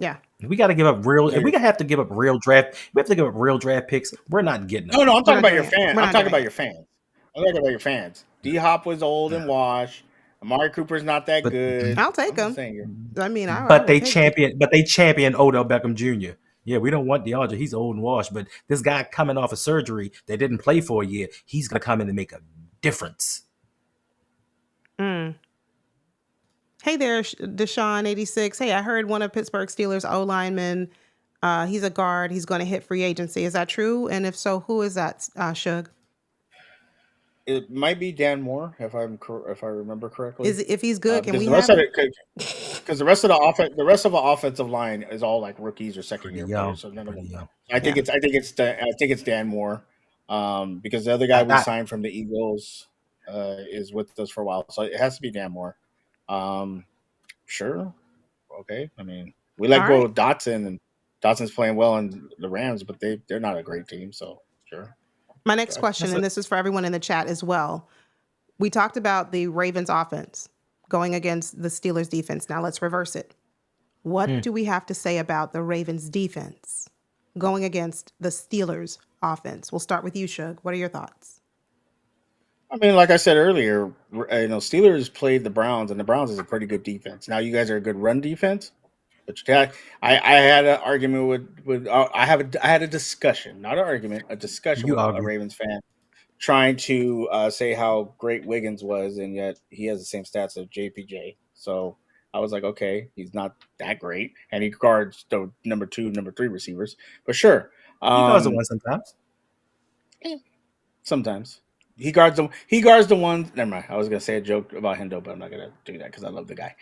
Yeah. We got to give up real. If we have to give up real draft, we have to give up real draft picks. We're not getting them. No, I'm talking about your fans. I'm talking about your fans. D-Hop was old and washed. Amari Cooper's not that good. I'll take him. But they champion Odell Beckham Jr. Yeah, we don't want DeAndre. He's old and washed. But this guy coming off of surgery that didn't play for a year, he's gonna come in and make a difference. Hey there, Deshaun86. Hey, I heard one of Pittsburgh Steelers O linemen. He's a guard. He's going to hit free agency. Is that true? And if so, who is that? Shug. It might be Dan Moore, if I remember correctly. If he's good, can we have it? Because the rest of the offensive line is all like rookies or second year players. So none of them. I think it's Dan Moore. Because the other guy we signed from the Eagles is with us for a while, so it has to be Dan Moore. Sure. Okay. I mean, we let go of Dotson, and Dotson's playing well in the Rams, but they're not a great team, so sure. My next question, and this is for everyone in the chat as well. We talked about the Ravens offense going against the Steelers defense. Now let's reverse it. What do we have to say about the Ravens defense going against the Steelers offense? We'll start with you, Shug. What are your thoughts? I mean, like I said earlier, Steelers played the Browns, and the Browns is a pretty good defense. Now you guys are a good run defense, but I had an argument with I had a discussion, not an argument, a discussion with a Ravens fan, trying to say how great Wiggins was, and yet he has the same stats as JPJ. So I was like, okay, he's not that great, and he guards the number 2, number 3 receivers, but sure, he guards the one sometimes. Sometimes. He guards the one. Never mind. I was gonna say a joke about Hendo, but I'm not gonna do that because I love the guy.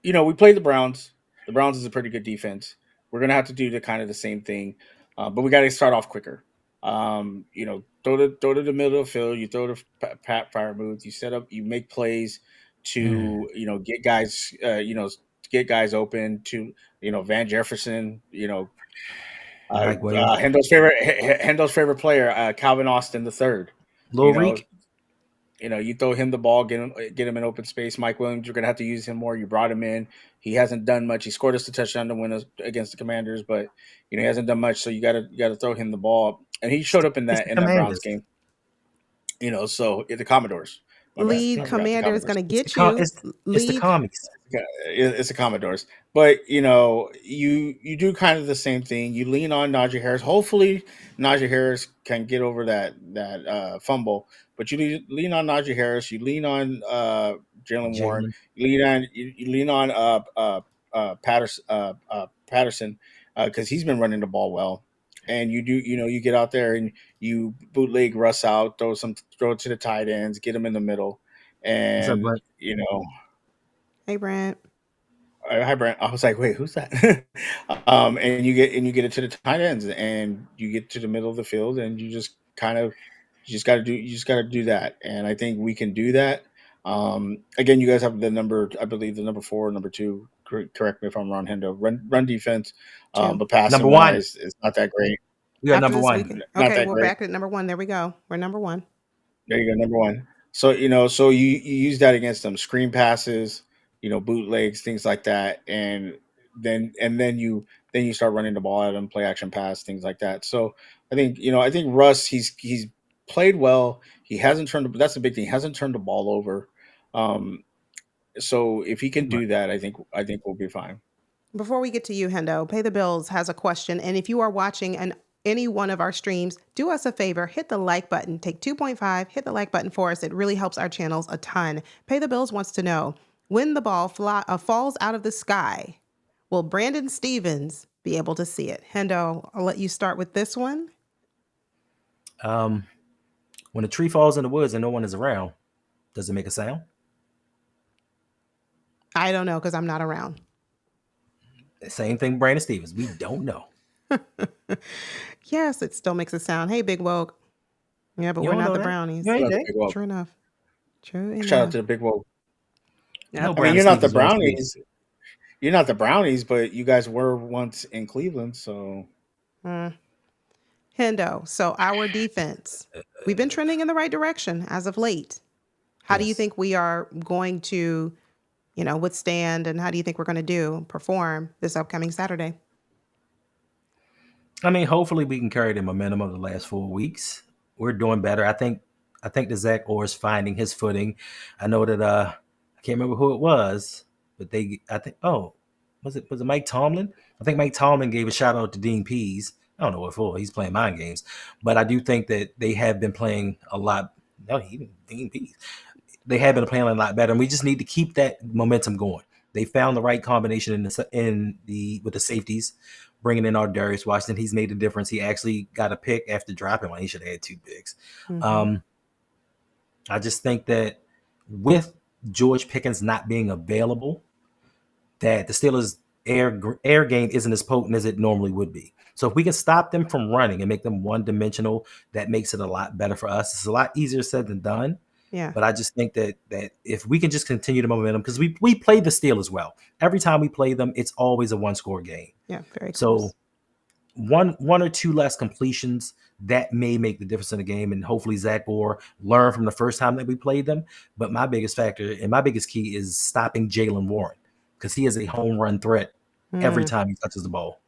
We played the Browns. The Browns is a pretty good defense. We're gonna have to do the same thing, but we got to start off quicker. Throw to the middle of the field. You throw the pat fire moves. You set up. You make plays to get guys. Get guys open to Van Jefferson. Hendo's favorite player, Calvin Austin III. You throw him the ball, get him in open space. Mike Williams, you're gonna have to use him more. You brought him in. He hasn't done much. He scored us a touchdown to win us against the Commanders, but he hasn't done much. So you gotta throw him the ball. And he showed up in that Browns game. So the Commodores. lead I forgot the commander is going Commodores. to get you. It's the Lead. commies. It's the Commodores, but you do kind of the same thing. You lean on Najee Harris. Hopefully, Najee Harris can get over that fumble. But lean on Najee Harris. You lean on Jalen Warren. Jalen. You lean on Patterson because he's been running the ball well. And you get out there and you bootleg Russ out, throw it to the tight ends, get him in the middle, What's up, and Brent? Hey, Brent. Hi, Brent. I was like, wait, who's that? And you get it to the tight ends, and you get to the middle of the field, and you just got to do that. And I think we can do that. Again, you guys have the number, I believe, the number 4, number 2. Correct me if I'm wrong, Hendo. Run defense, 2. but passing Number 1. wise, it's not that great. We got After number this 1. weekend. Not Okay, that we're great. back at number 1. There we go. We're number 1. There you go, number 1. So so you use that against them, screen passes, bootlegs, things like that, and then you start running the ball at them, play action pass, things like that. So I think Russ, he's played well. He hasn't turned. That's the big thing. He hasn't turned the ball over. So if he can do that, I think we'll be fine. Before we get to you, Hendo, Pay the Bills has a question. And if you are watching any one of our streams, do us a favor, hit the like button. Take 2.5, hit the like button for us. It really helps our channels a ton. Pay the Bills wants to know, when the ball falls out of the sky, will Brandon Stevens be able to see it? Hendo, I'll let you start with this one. When a tree falls in the woods and no one is around, does it make a sound? I don't know because I'm not around. Same thing, Brandon Stevens. We don't know. Yes, it still makes a sound. Hey, Big Woke. Yeah, but You we're don't not know the that? Brownies. You ain't Shout out to Jay. Big Wog. True enough. True enough. Shout out to the Big Wog. You know I mean, Brandon you're not the Stevens wants to be- Brownies. You're not the Brownies, but you guys were once in Cleveland, so Hendo, so our defense, we've been trending in the right direction as of late. How do you Yes. think we are going to, withstand, and how do you think we're going to perform this upcoming Saturday? I mean, hopefully we can carry the momentum of the last 4 weeks. We're doing better. I think that Zach Orr is finding his footing. I know that I can't remember who it was, but was it Mike Tomlin? I think Mike Tomlin gave a shout out to Dean Pease. I don't know what for. He's playing mind games, but I do think that they have been playing a lot. No, even Dean Pease. They have been playing a lot better, and we just need to keep that momentum going. They found the right combination with the safeties, bringing in our Darius Washington. He's made a difference. He actually got a pick after dropping one. He should have had 2 picks. I just think that with George Pickens not being available, that the Steelers' air game isn't as potent as it normally would be. So if we can stop them from running and make them one-dimensional, that makes it a lot better for us. It's a lot easier said than done. Yeah. But I just think that if we can just continue the momentum, because we play the Steelers well. Every time we play them, it's always a 1-score game. Yeah, very So close. one or two less completions, that may make the difference in the game. And hopefully Zach Orr learned from the first time that we played them. But my biggest factor and my biggest key is stopping Jalen Warren, because he is a home run threat every time he touches the ball.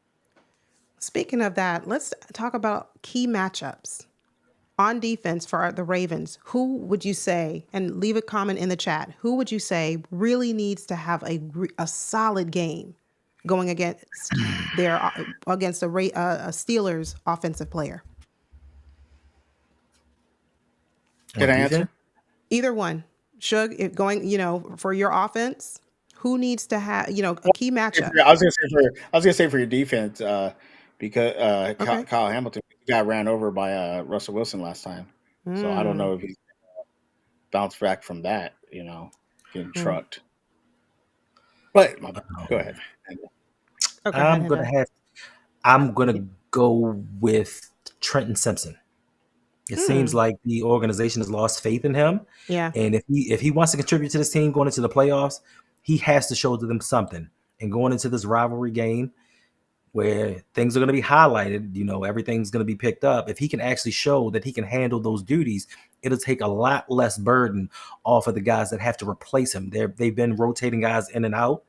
Speaking of that, let's talk about key matchups. On defense for the Ravens, who would you say, and leave a comment in the chat, who would you say really needs to have a solid game going against a Steelers offensive player? can I answer? Either one. Shug, for your offense, who needs to have, a key matchup? I was gonna say for your defense, because Okay. Kyle Hamilton got ran over by Russell Wilson last time, so I don't know if he's bounced back from that. Getting trucked. But go ahead. Okay, I'm gonna go with Trenton Simpson. It seems like the organization has lost faith in him. Yeah. And if he wants to contribute to this team going into the playoffs, he has to show to them something. And going into this rivalry game where things are going to be highlighted, everything's going to be picked up. If he can actually show that he can handle those duties, it'll take a lot less burden off of the guys that have to replace him. They've been rotating guys in and out.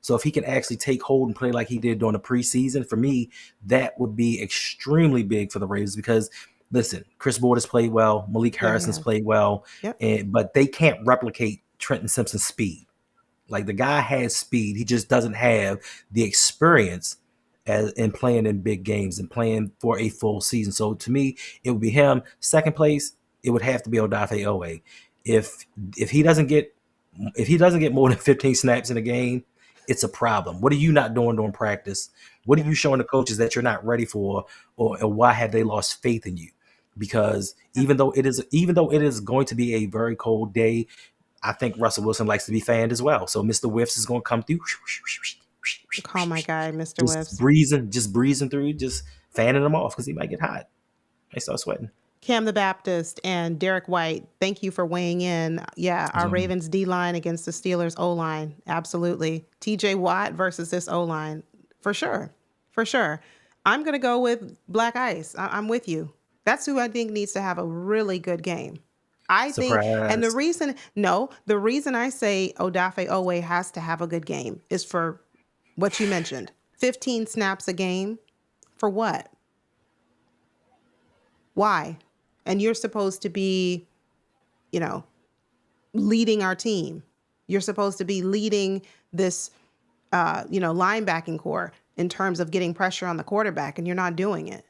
So if he can actually take hold and play like he did during the preseason, for me, that would be extremely big for the Ravens, because listen, Chris Border's played well, Malik Yeah, he Harrison's has. played well, Yep. but they can't replicate Trenton Simpson's speed. Like the guy has speed, he just doesn't have the experience as in playing in big games and playing for a full season. So to me, it would be him. Second place, it would have to be Odafe Owe. If if he doesn't get more than 15 snaps in a game, it's a problem. What are you not doing during practice? What are Yeah. you showing the coaches that you're not ready for, or why have they lost faith in you? Because even though it is going to be a very cold day, I think Russell Wilson likes to be fanned as well. So Mr. Whiffs is going to come through, Call my guy, Mr. just Whiffs. breezing through, just fanning them off because he might get hot. They start sweating. Cam the Baptist and Derek White, thank you for weighing in. Yeah, our Ravens D-line against the Steelers O-line. Absolutely. TJ Watt versus this O-line. For sure. For sure. I'm going to go with Black Ice. I'm with you. That's who I think needs to have a really good game. I think, and the reason I say Odafe Owe has to have a good game is for what you mentioned. 15 snaps a game. For what? Why? And you're supposed to be, leading our team. You're supposed to be leading this, linebacking core in terms of getting pressure on the quarterback, and you're not doing it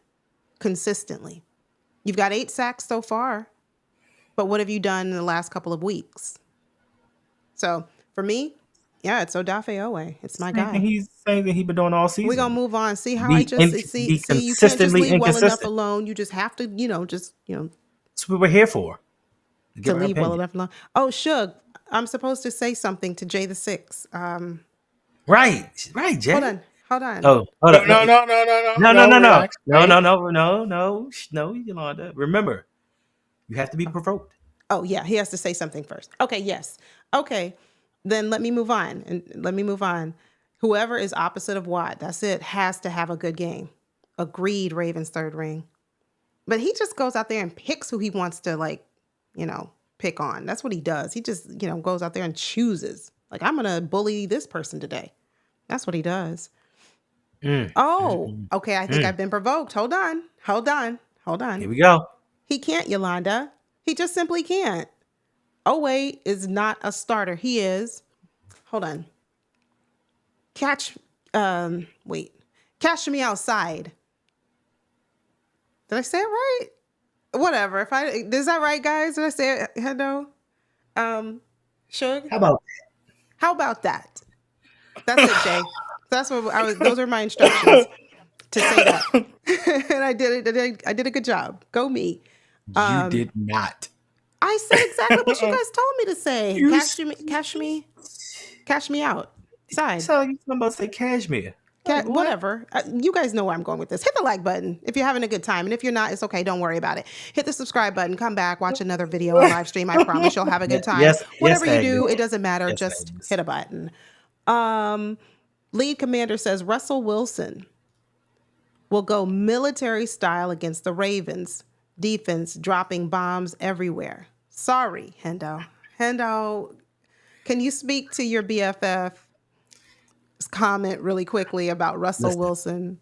consistently. You've got 8 sacks so far, but what have you done in the last couple of weeks? So for me, yeah, it's Odafe Owe. It's my guy. He's saying that he's been doing all season. We're gonna move on. See how Be I just in- see. be See, you can't just consistently leave well enough inconsistent. alone. You just have to, That's what we're here for. to leave well enough alone. Oh, Suge, I'm supposed to say something to Jay the Six. Right, Jay. Hold on. Oh, hold up. No, relax. No, Yolanda. Remember, you have to be provoked. Oh, yeah, he has to say something first. Okay, yes. Okay, then let me move on. Whoever is opposite of Watt, that's it, has to have a good game. Agreed, Ravens third ring. But he just goes out there and picks who he wants to, pick on. That's what he does. He just, goes out there and chooses. Like, I'm going to bully this person today. That's what he does. Okay, I think I've been provoked. Hold on. Here we go. He can't, Yolanda. He just simply can't. Owe is not a starter. He is. Hold on. Catch me outside. Did I say it right? Whatever. Is that right, guys? Did I say it? Hello? Suge? How about that? That's it, Jay. That's what those are my instructions to say that. And I did it. I did a good job. Go me. You did not. I said exactly what you guys told me to say. Cash me out. Side. So you about to say cashmere. Whatever. You guys know where I'm going with this. Hit the like button if you're having a good time. And if you're not, it's okay. Don't worry about it. Hit the subscribe button. Come back. Watch another video or live stream. I promise you'll have a good time. Whatever you do, it doesn't matter. Just hit a button. Lead commander says Russell Wilson will go military style against the Ravens defense, dropping bombs everywhere. Sorry, Hendo. Hendo, can you speak to your BFF's comment really quickly about Russell Wilson?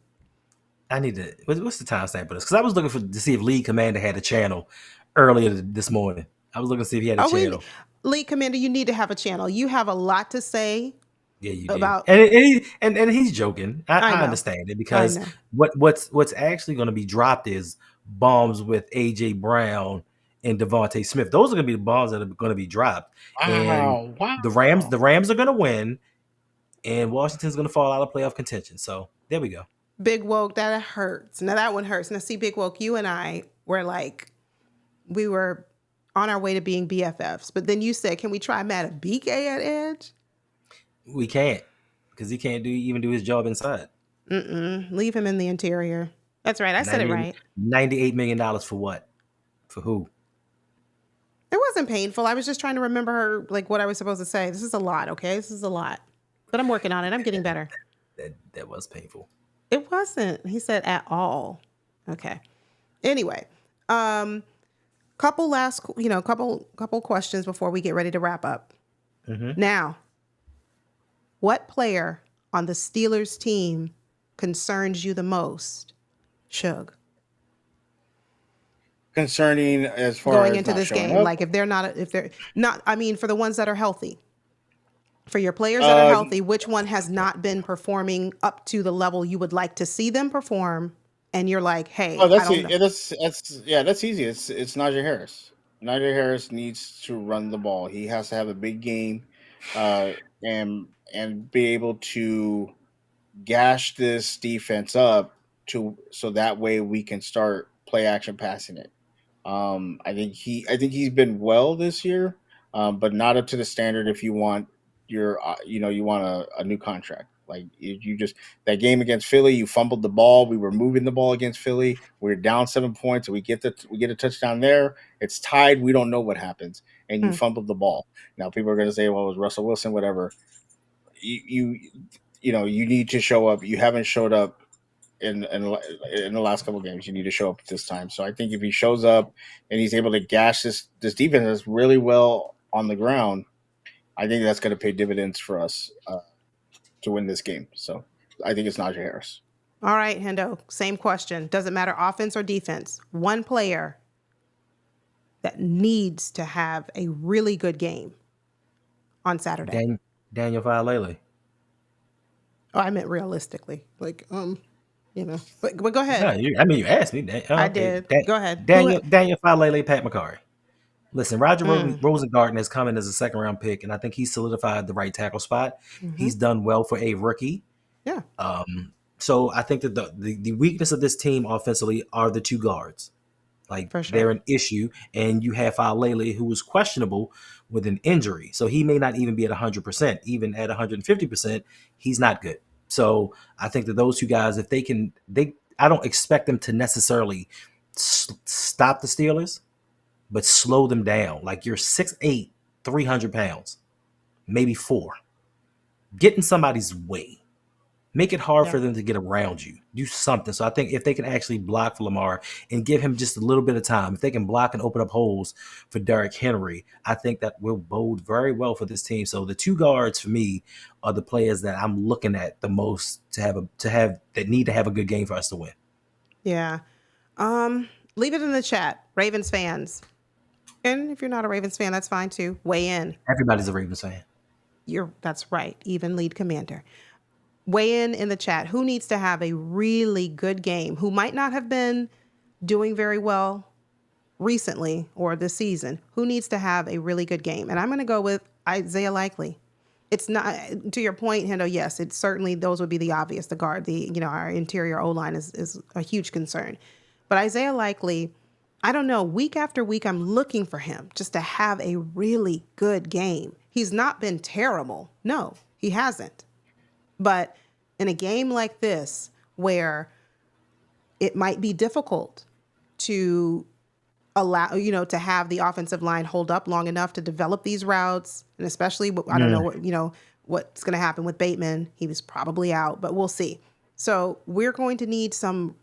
I need to. What's the timestamp for this? Because I was looking to see if Lead Commander had a channel earlier this morning. I was looking to see if he had a channel. Lead Commander, you need to have a channel. You have a lot to say. Yeah, you do. About and he's joking. I understand it because what's actually going to be dropped is bombs with AJ Brown and Devontae Smith. Those are going to be the bombs that are going to be dropped. Wow. The Rams are going to win, and Washington's going to fall out of playoff contention. So there we go. Big Woke, that hurts. Now that one hurts. Now see, Big Woke, you and I we were on our way to being BFFs, but then you said, "Can we try Matt BK at Edge?" We can't, because he can't even do his job inside. Leave him in the interior. That's right. I said it right. $98 million for what? For who? It wasn't painful. I was just trying to remember what I was supposed to say. This is a lot, okay? This is a lot. But I'm working on it. I'm getting better. That was painful. It wasn't. He said at all. Okay. Anyway, couple questions before we get ready to wrap up. Now, what player on the Steelers team concerns you the most, Suge? concerning as far going as into not this showing game? up. Like if they're not, I mean, for the ones that are healthy, for your players that are Uh, healthy, which one has not been performing up to the level you would like to see them perform? And you're like, oh, hey, I that's don't it. know. That's easy. It's Najee Harris. Najee Harris needs to run the ball. He has to have a big game, uh, and be able to gash this defense up to so that way we can start play action passing it. I think he's been well this year, but not up to the standard. If you want you want a new contract. Like you just that game against Philly, you fumbled the ball. We were moving the ball against Philly. We are down 7 points. We get a touchdown there. It's tied. We don't know what happens, and you Hmm. fumbled the ball. Now people are going to say, "Well, it was Russell Wilson, whatever." You you need to show up. You haven't showed up in the last couple of games. You need to show up this time. So I think if he shows up and he's able to gash this defense really well on the ground, I think that's going to pay dividends for us to win this game. So I think it's Najee Harris. All right, Hendo, same question. Doesn't matter offense or defense. One player that needs to have a really good game on Saturday. Daniel Falele. Oh, I meant realistically. Like, but go No, ahead. you asked me. I Okay, did. Go ahead. Daniel Falele, Pat McCarry. Listen, Roger Mm. Rosengarten has come in as a second round pick, and I think he solidified the right tackle spot. Mhm. He's done well for a rookie. Yeah. So I think that the weakness of this team offensively are the two guards. Like For sure. they're an issue, and you have Falele who was questionable with an injury, so he may not even be at 100%. Even at 150%, he's not good. So I think that those two guys, if I don't expect them to necessarily stop the Steelers, but slow them down. Like you're 6'8", 300 pounds, maybe 4. Get in somebody's way. Make it hard for them to get around you. Do something. So I think if they can actually block for Lamar and give him just a little bit of time, if they can block and open up holes for Derrick Henry, I think that will bode very well for this team. So the two guards for me are the players that I'm looking at the most that need to have a good game for us to win. Yeah. Leave it in the chat, Ravens fans. And if you're not a Ravens fan, that's fine too. Weigh in. Everybody's a Ravens fan. That's right. Even lead commander. Weigh in the chat. Who needs to have a really good game? Who might not have been doing very well recently or this season? Who needs to have a really good game? And I'm going to go with Isaiah Likely. It's not, to your point, Hendo, yes, it's certainly, those would be the obvious. The guard, our interior O-line is a huge concern. But Isaiah Likely, I don't know, week after week, I'm looking for him just to have a really good game. He's not been terrible. No, he hasn't. But in a game like this, where it might be difficult to allow, to have the offensive line hold up long enough to develop these routes, and especially, I don't know what's going to happen with Bateman. He was probably out, but we'll see. So we're going to need some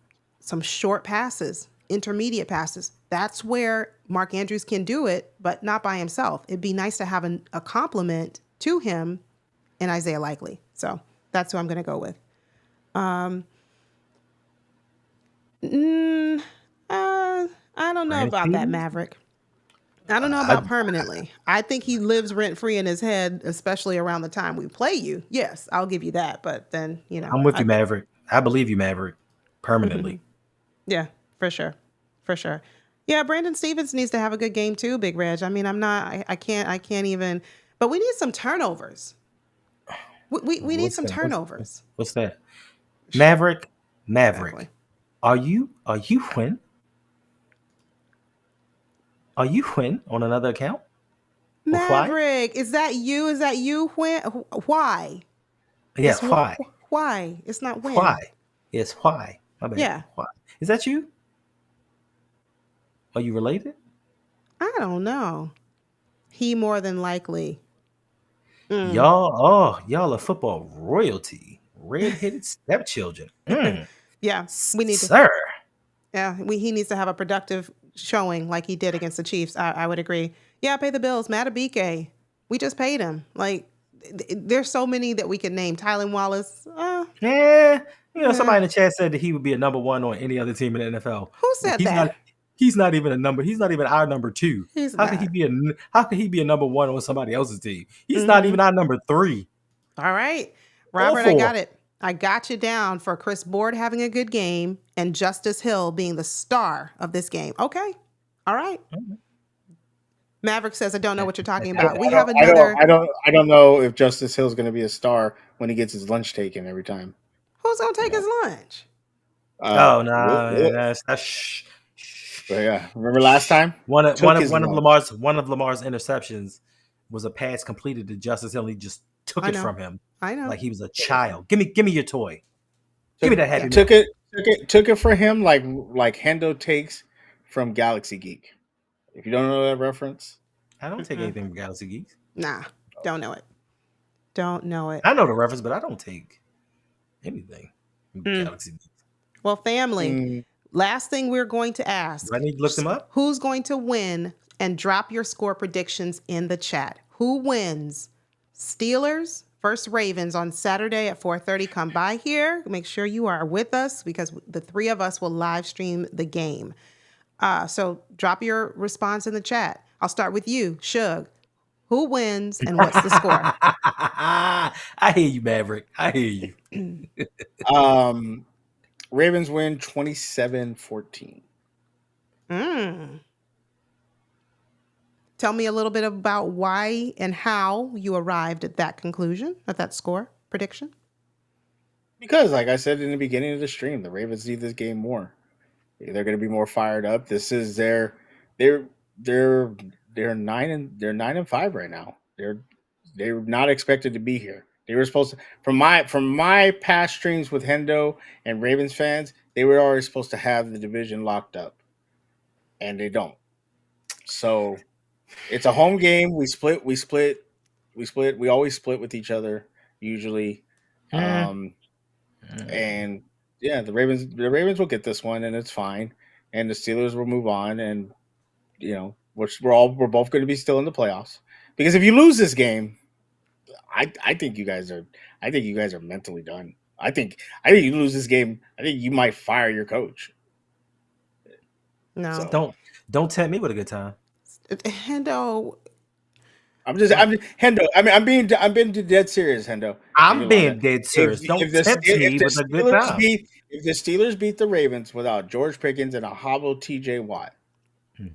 short passes, intermediate passes. That's where Mark Andrews can do it, but not by himself. It'd be nice to have a complement to him in Isaiah Likely. So that's who I'm going to go with. I don't know about that, Maverick. I don't know about permanently. I think he lives rent-free in his head, especially around the time we play you. Yes, I'll give you that. But then, I'm with you, Maverick. I believe you, Maverick, permanently. Yeah, for sure. For sure. Yeah, Brandon Stevens needs to have a good game too, Big Reg. I mean, I can't even, but we need some turnovers. We need some turnovers. What's that? Maverick. Exactly. Are you Quinn? Are you Quinn on another account? Maverick, is that you? Is that you? Why? Yes, why? Why? It's not when. Why? Yes, why? My bad. Yeah. Why? Is that you? Are you related? I don't know. He more than likely. Y'all are football royalty. Red-headed stepchildren. Yeah, we need Sir. he needs to have a productive showing like he did against the Chiefs. I would agree. Yeah, pay the bills. Matabike. We just paid him. Like, there's so many that we could name. Tylan Wallace. Somebody in the chat said that he would be a number one on any other team in the NFL. Who said that? He's not even a number. He's not even our number 2. He's How could he not. be a number 1 on somebody else's team? He's not Mm-hmm. even our number 3 All right. or Robert, I 4. got it. I got you down for Chris Board having a good game and Justice Hill being the star of this game. Okay. All right. Maverick says, I don't know what you're talking about. We have another. I don't know if Justice Hill's going to be a star when he gets his lunch taken every time. Who's going to take Yeah. his lunch? Oh no, that's But yeah, remember last time? One of Took his lunch. Lamar's interceptions was a pass completed to Justice Hill. And he just took I it know. from him I know. like he was a child. Give me your toy. Give me that happy. Took it for him like Hendo takes from Galaxy Geek. If you don't know that reference, I don't take anything from Galaxy Geeks. Nah, don't know it. Don't know it. I know the reference, but I don't take anything from Galaxy Geeks. Well, family, last thing we're going to ask. Do I need to look them up? Who's going to win? And drop your score predictions in the chat. Who wins? Steelers versus Ravens on Saturday at 4:30. Come by here. Make sure you are with us because the 3 of us will live stream the game. So drop your response in the chat. I'll start with you, Shug. Who wins and what's the score? I hear you, Maverick. I hear you. Ravens win 27-14. Tell me a little bit about why and how you arrived at that conclusion, at that score prediction. Because, like I said in the beginning of the stream, the Ravens need this game more. They're going to be more fired up. This is they're 9-5 right now. They're not expected to be here. They were supposed to, from my past streams with Hendo and Ravens fans, they were already supposed to have the division locked up, and they don't. So it's a home game. We always split with each other usually. And yeah, the Ravens will get this one, and it's fine. And the Steelers will move on, and we're both going to be still in the playoffs. Because if you lose this game, I think you guys are mentally done. I think you lose this game, I think you might fire your coach. No, so, don't tempt me with a good time. Hendo. I'm Hendo. I mean, I'm being dead serious, Hendo. I'm being dead serious. Don't tempt me with a good time. If the Steelers beat the Ravens without George Pickens and a hobbled T.J. Watt,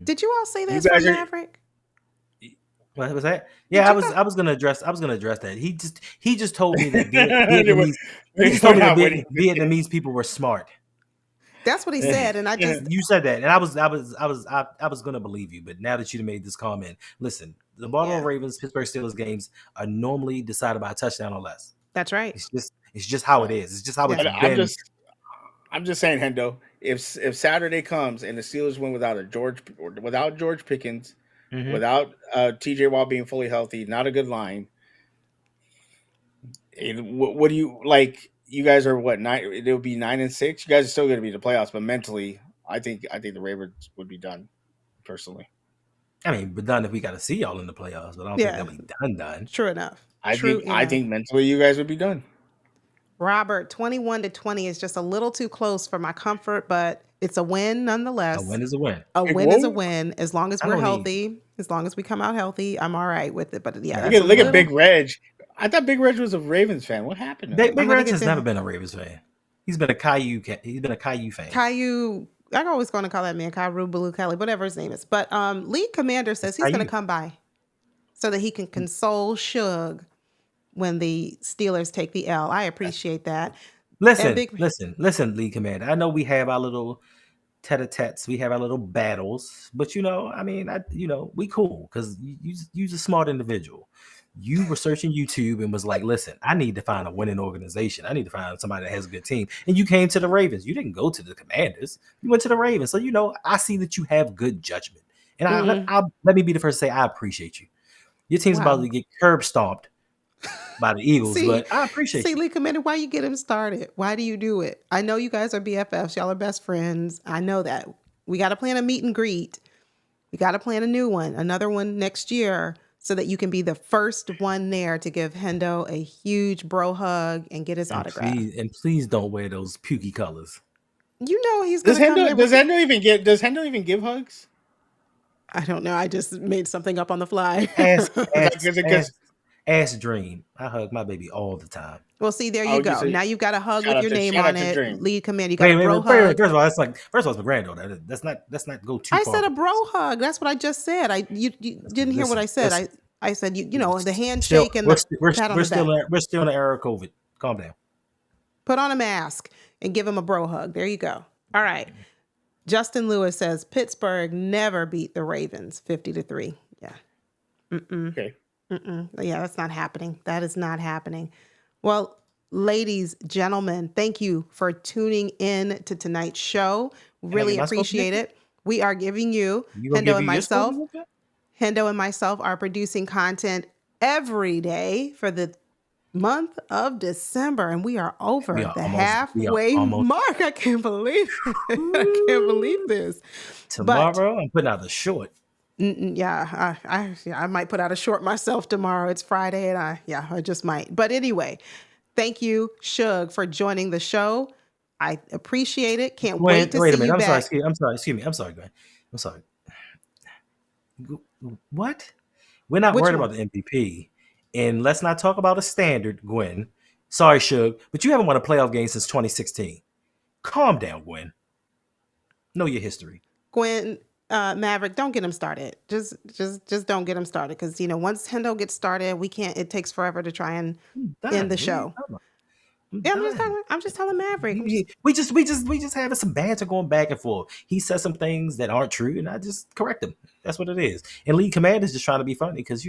did you all say this from Maverick? What was that? Yeah, I was gonna address that. He just told me that Vietnamese people were smart. That's what he said, and you said that, and I was gonna believe you, but now that you made this comment, listen, the Baltimore Ravens Pittsburgh Steelers games are normally decided by a touchdown or less. That's right. It's just how it is. It's just how it's been. I'm just saying, Hendo. If Saturday comes and the Steelers win without George Pickens, without T.J. Watt being fully healthy, not a good line. What do you like? You guys are what 9? It'll be 9-6. You guys are still going to be in the playoffs, but mentally, I think the Ravens would be done. Personally, I mean, but done if we got to see y'all in the playoffs, but I don't think they'll be done. True enough. I think mentally you guys would be done. Robert, 21-20 is just a little too close for my comfort, but it's a win nonetheless. A win is a win. A win is a win. As long as we're healthy, as long as we come out healthy, I'm all right with it. But yeah, look at Big Reg. I thought Big Reg was a Ravens fan. What happened? Big Reg has never been a Ravens fan. He's been a Caillou fan. Caillou, I'm always going to call that man Caillou Blue Kelly, whatever his name is. But League Commander says he's going to come by so that he can console Shug when the Steelers take the L. I appreciate that. Listen, League Commander. I know we have our little tete-a-tetes, we have our little battles, but we cool because you're a smart individual. You were searching YouTube and was like, listen, I need to find a winning organization. I need to find somebody that has a good team. And you came to the Ravens. You didn't go to the Commanders. You went to the Ravens. So, I see that you have good judgment. And let me be the first to say, I appreciate you. Your team's about to get curb stomped by the Eagles, but I appreciate you. Lee Commander, why you get him started? Why do you do it? I know you guys are BFFs. Y'all are best friends. I know that. We got to plan a meet and greet. We got to plan a new one, another one next year, so that you can be the first one there to give Hendo a huge bro hug and get his autograph. Please don't wear those pukey colors. You know he's Does gonna come here. Does Hendo even give hugs? I don't know. I just made something up on the fly. Ask Dream. I hug my baby all the time. Well, see, there you go. Now you've got a hug with your name shout on out to it. Dream. Lead command. You got a bro hug. First of all, it's my granddaughter. Let's not go too I far. said a bro hug. That's what I just said. You didn't hear what I said. I said you know the handshake and the pat on the back. We're still in the era of COVID. Calm down. Put on a mask and give him a bro hug. There you go. All right. Justin Lewis says Pittsburgh never beat the Ravens 50-3. Yeah. Okay. Yeah, that's not happening. That is not happening. Well, ladies, gentlemen, thank you for tuning in to tonight's show. Really appreciate it. We are giving you, Hendo and myself are producing content every day for the month of December, and we are over the halfway mark. I can't believe it. I can't believe this. Tomorrow, I'm putting out a short. Yeah, I might put out a short myself tomorrow. It's Friday, and I just might. But anyway, thank you, Shug, for joining the show. I appreciate it. Can't wait to see you back. I'm sorry. Excuse me. I'm sorry, Gwen. I'm sorry. What? We're not worried about the MVP. And let's not talk about a standard, Gwen. Sorry, Shug, but you haven't won a playoff game since 2016. Calm down, Gwen. Know your history. Gwen, Maverick, don't get him started. Just don't get him started, because once Hendo gets started, we can't. It takes forever to try and end the show. Yeah, I'm just telling Maverick. We just having some banter going back and forth. He says some things that aren't true, and I just correct him. That's what it is. And Lead Command is just trying to be funny because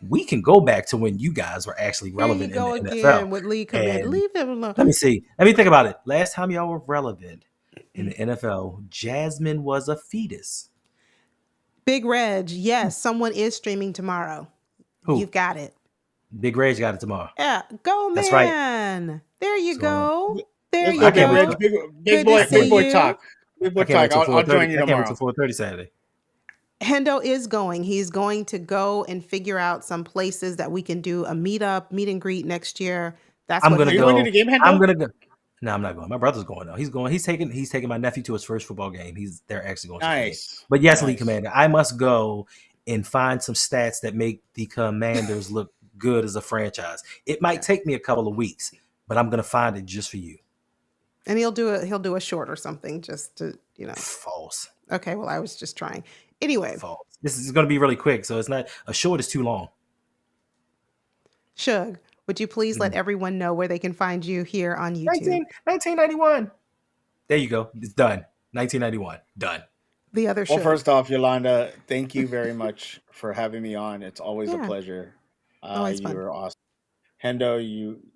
we can go back to when you guys were actually relevant in the NFL. With Lead Command. Leave them alone. Let me see. Let me think about it. Last time y'all were relevant in the NFL, Jasmine was a fetus. Big Reg, yes, someone is streaming tomorrow. Who? You've got it. Big Reg got it tomorrow. Yeah, go man. That's right. There you go. Big boy talk. Big boy talk. I'll join you tomorrow. I can't wait till 4:30 Saturday. Hendo is going. He's going to go and figure out some places that we can do a meet and greet next year. I'm gonna go. To the game, I'm gonna go. No, I'm not going. My brother's going though. He's going. He's taking my nephew to his first football game. They're actually going. Nice. But yes, League Commander, I must go and find some stats that make the Commanders look good as a franchise. It might take me a couple of weeks, but I'm gonna find it just for you. And he'll do a short or something just to False. Okay, well I was just trying. Anyway. False. This is gonna be really quick, so it's not a short is too long. Shug, would you please let everyone know where they can find you here on YouTube? 1991. There you go. It's done. 1991. Done. The other show. Well, first off, Yolanda, thank you very much for having me on. It's always a pleasure. You are awesome. Hendo,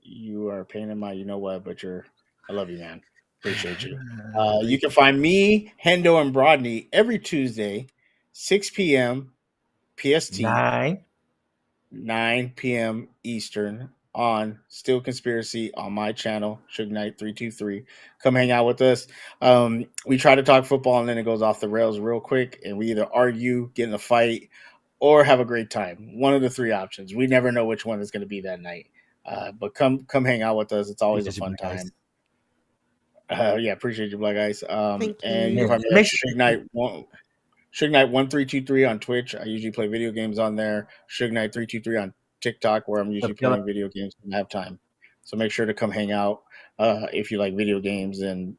you are a pain in my what, but I love you, man. Appreciate you. You can find me, Hendo, and Brodney every Tuesday, 6 p.m. PST, 9 p.m. Eastern on Still Conspiracy on my channel, Suge Knight 323. Come hang out with us. We try to talk football and then it goes off the rails real quick, and we either argue, get in a fight, or have a great time. One of the three options. We never know which one is going to be that night. But come hang out with us. It's always a fun time. Appreciate you, Black Ice. And you can find me at Suge Knight 1323 on Twitch. I usually play video games on there. Suge Knight 323 on TikTok, where I'm usually playing video games when I have time. So make sure to come hang out if you like video games and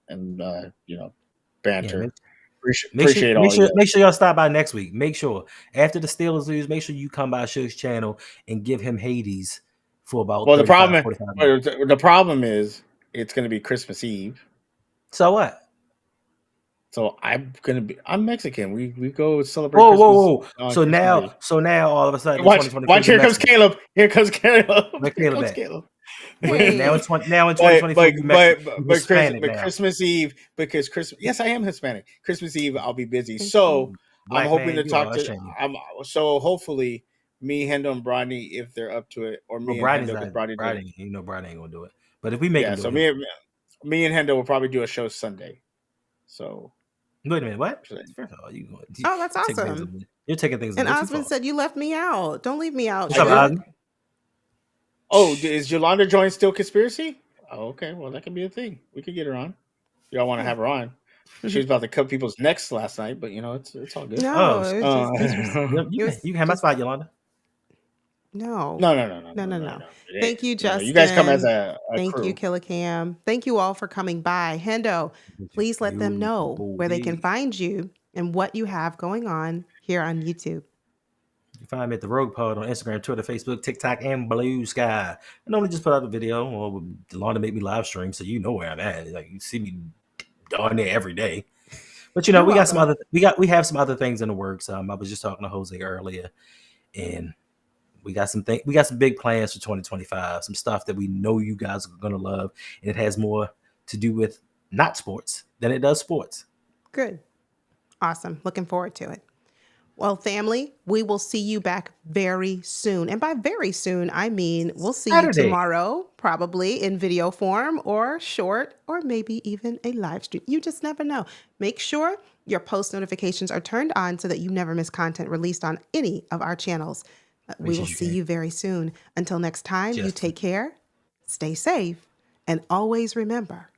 banter. Appreciate all. Make sure y'all stop by next week. Make sure after the Steelers lose, make sure you come by Suge's channel and give him Hades for about. Well, the problem is it's going to be Christmas Eve. So what? So I'm Mexican. We go celebrate. Whoa! So now all of a sudden, watch! Here comes Caleb. Here comes Caleb. Wait, now in 2024, but Christmas Eve, because Christmas. Yes, I am Hispanic. Christmas Eve, I'll be busy. So I'm hoping to talk to. So hopefully, me, Hendo, and Brodney, if they're up to it, or me and Hendo, because Brodney ain't gonna do it. But if we make it, so me and Hendo will probably do a show Sunday. So. Wait a minute, what? First of all, that's awesome. You're taking things. And Osmond said you left me out. Don't leave me out. What's up, Oh, is Yolanda join Still Conspiracy? Oh, okay. Well, that could be a thing. We could get her on. y'all want to have her on. She was about to cut people's necks last night, but it's all good. No, Oh, it was just you can have my spot, Yolanda. No. No. Thank you, You guys come as Justin. a Thank you, crew. Killicam. Thank you all for coming by. Hendo, please let them know where they can find you and what you have going on here on YouTube. You can find me at the Rogue Pod on Instagram, Twitter, Facebook, TikTok, and Blue Sky. I normally just put out a video, or Yolanda make me live stream, so you know where I'm at. Like, you see me on there every day. But You're we got welcome. we have some other things in the works. I was just talking to Jose earlier, and we got some big plans for 2025. Some stuff that we know you guys are gonna love, and it has more to do with not sports than it does sports. Good. Awesome. Looking forward to it. Well, family, we will see you back very soon. And by very soon, I mean we'll see you Saturday. tomorrow, probably in video form or short, or maybe even a live stream. You just never know. Make sure your post notifications are turned on so that you never miss content released on any of our channels. We will see you very soon. Until next time, you take care, stay safe, and always remember,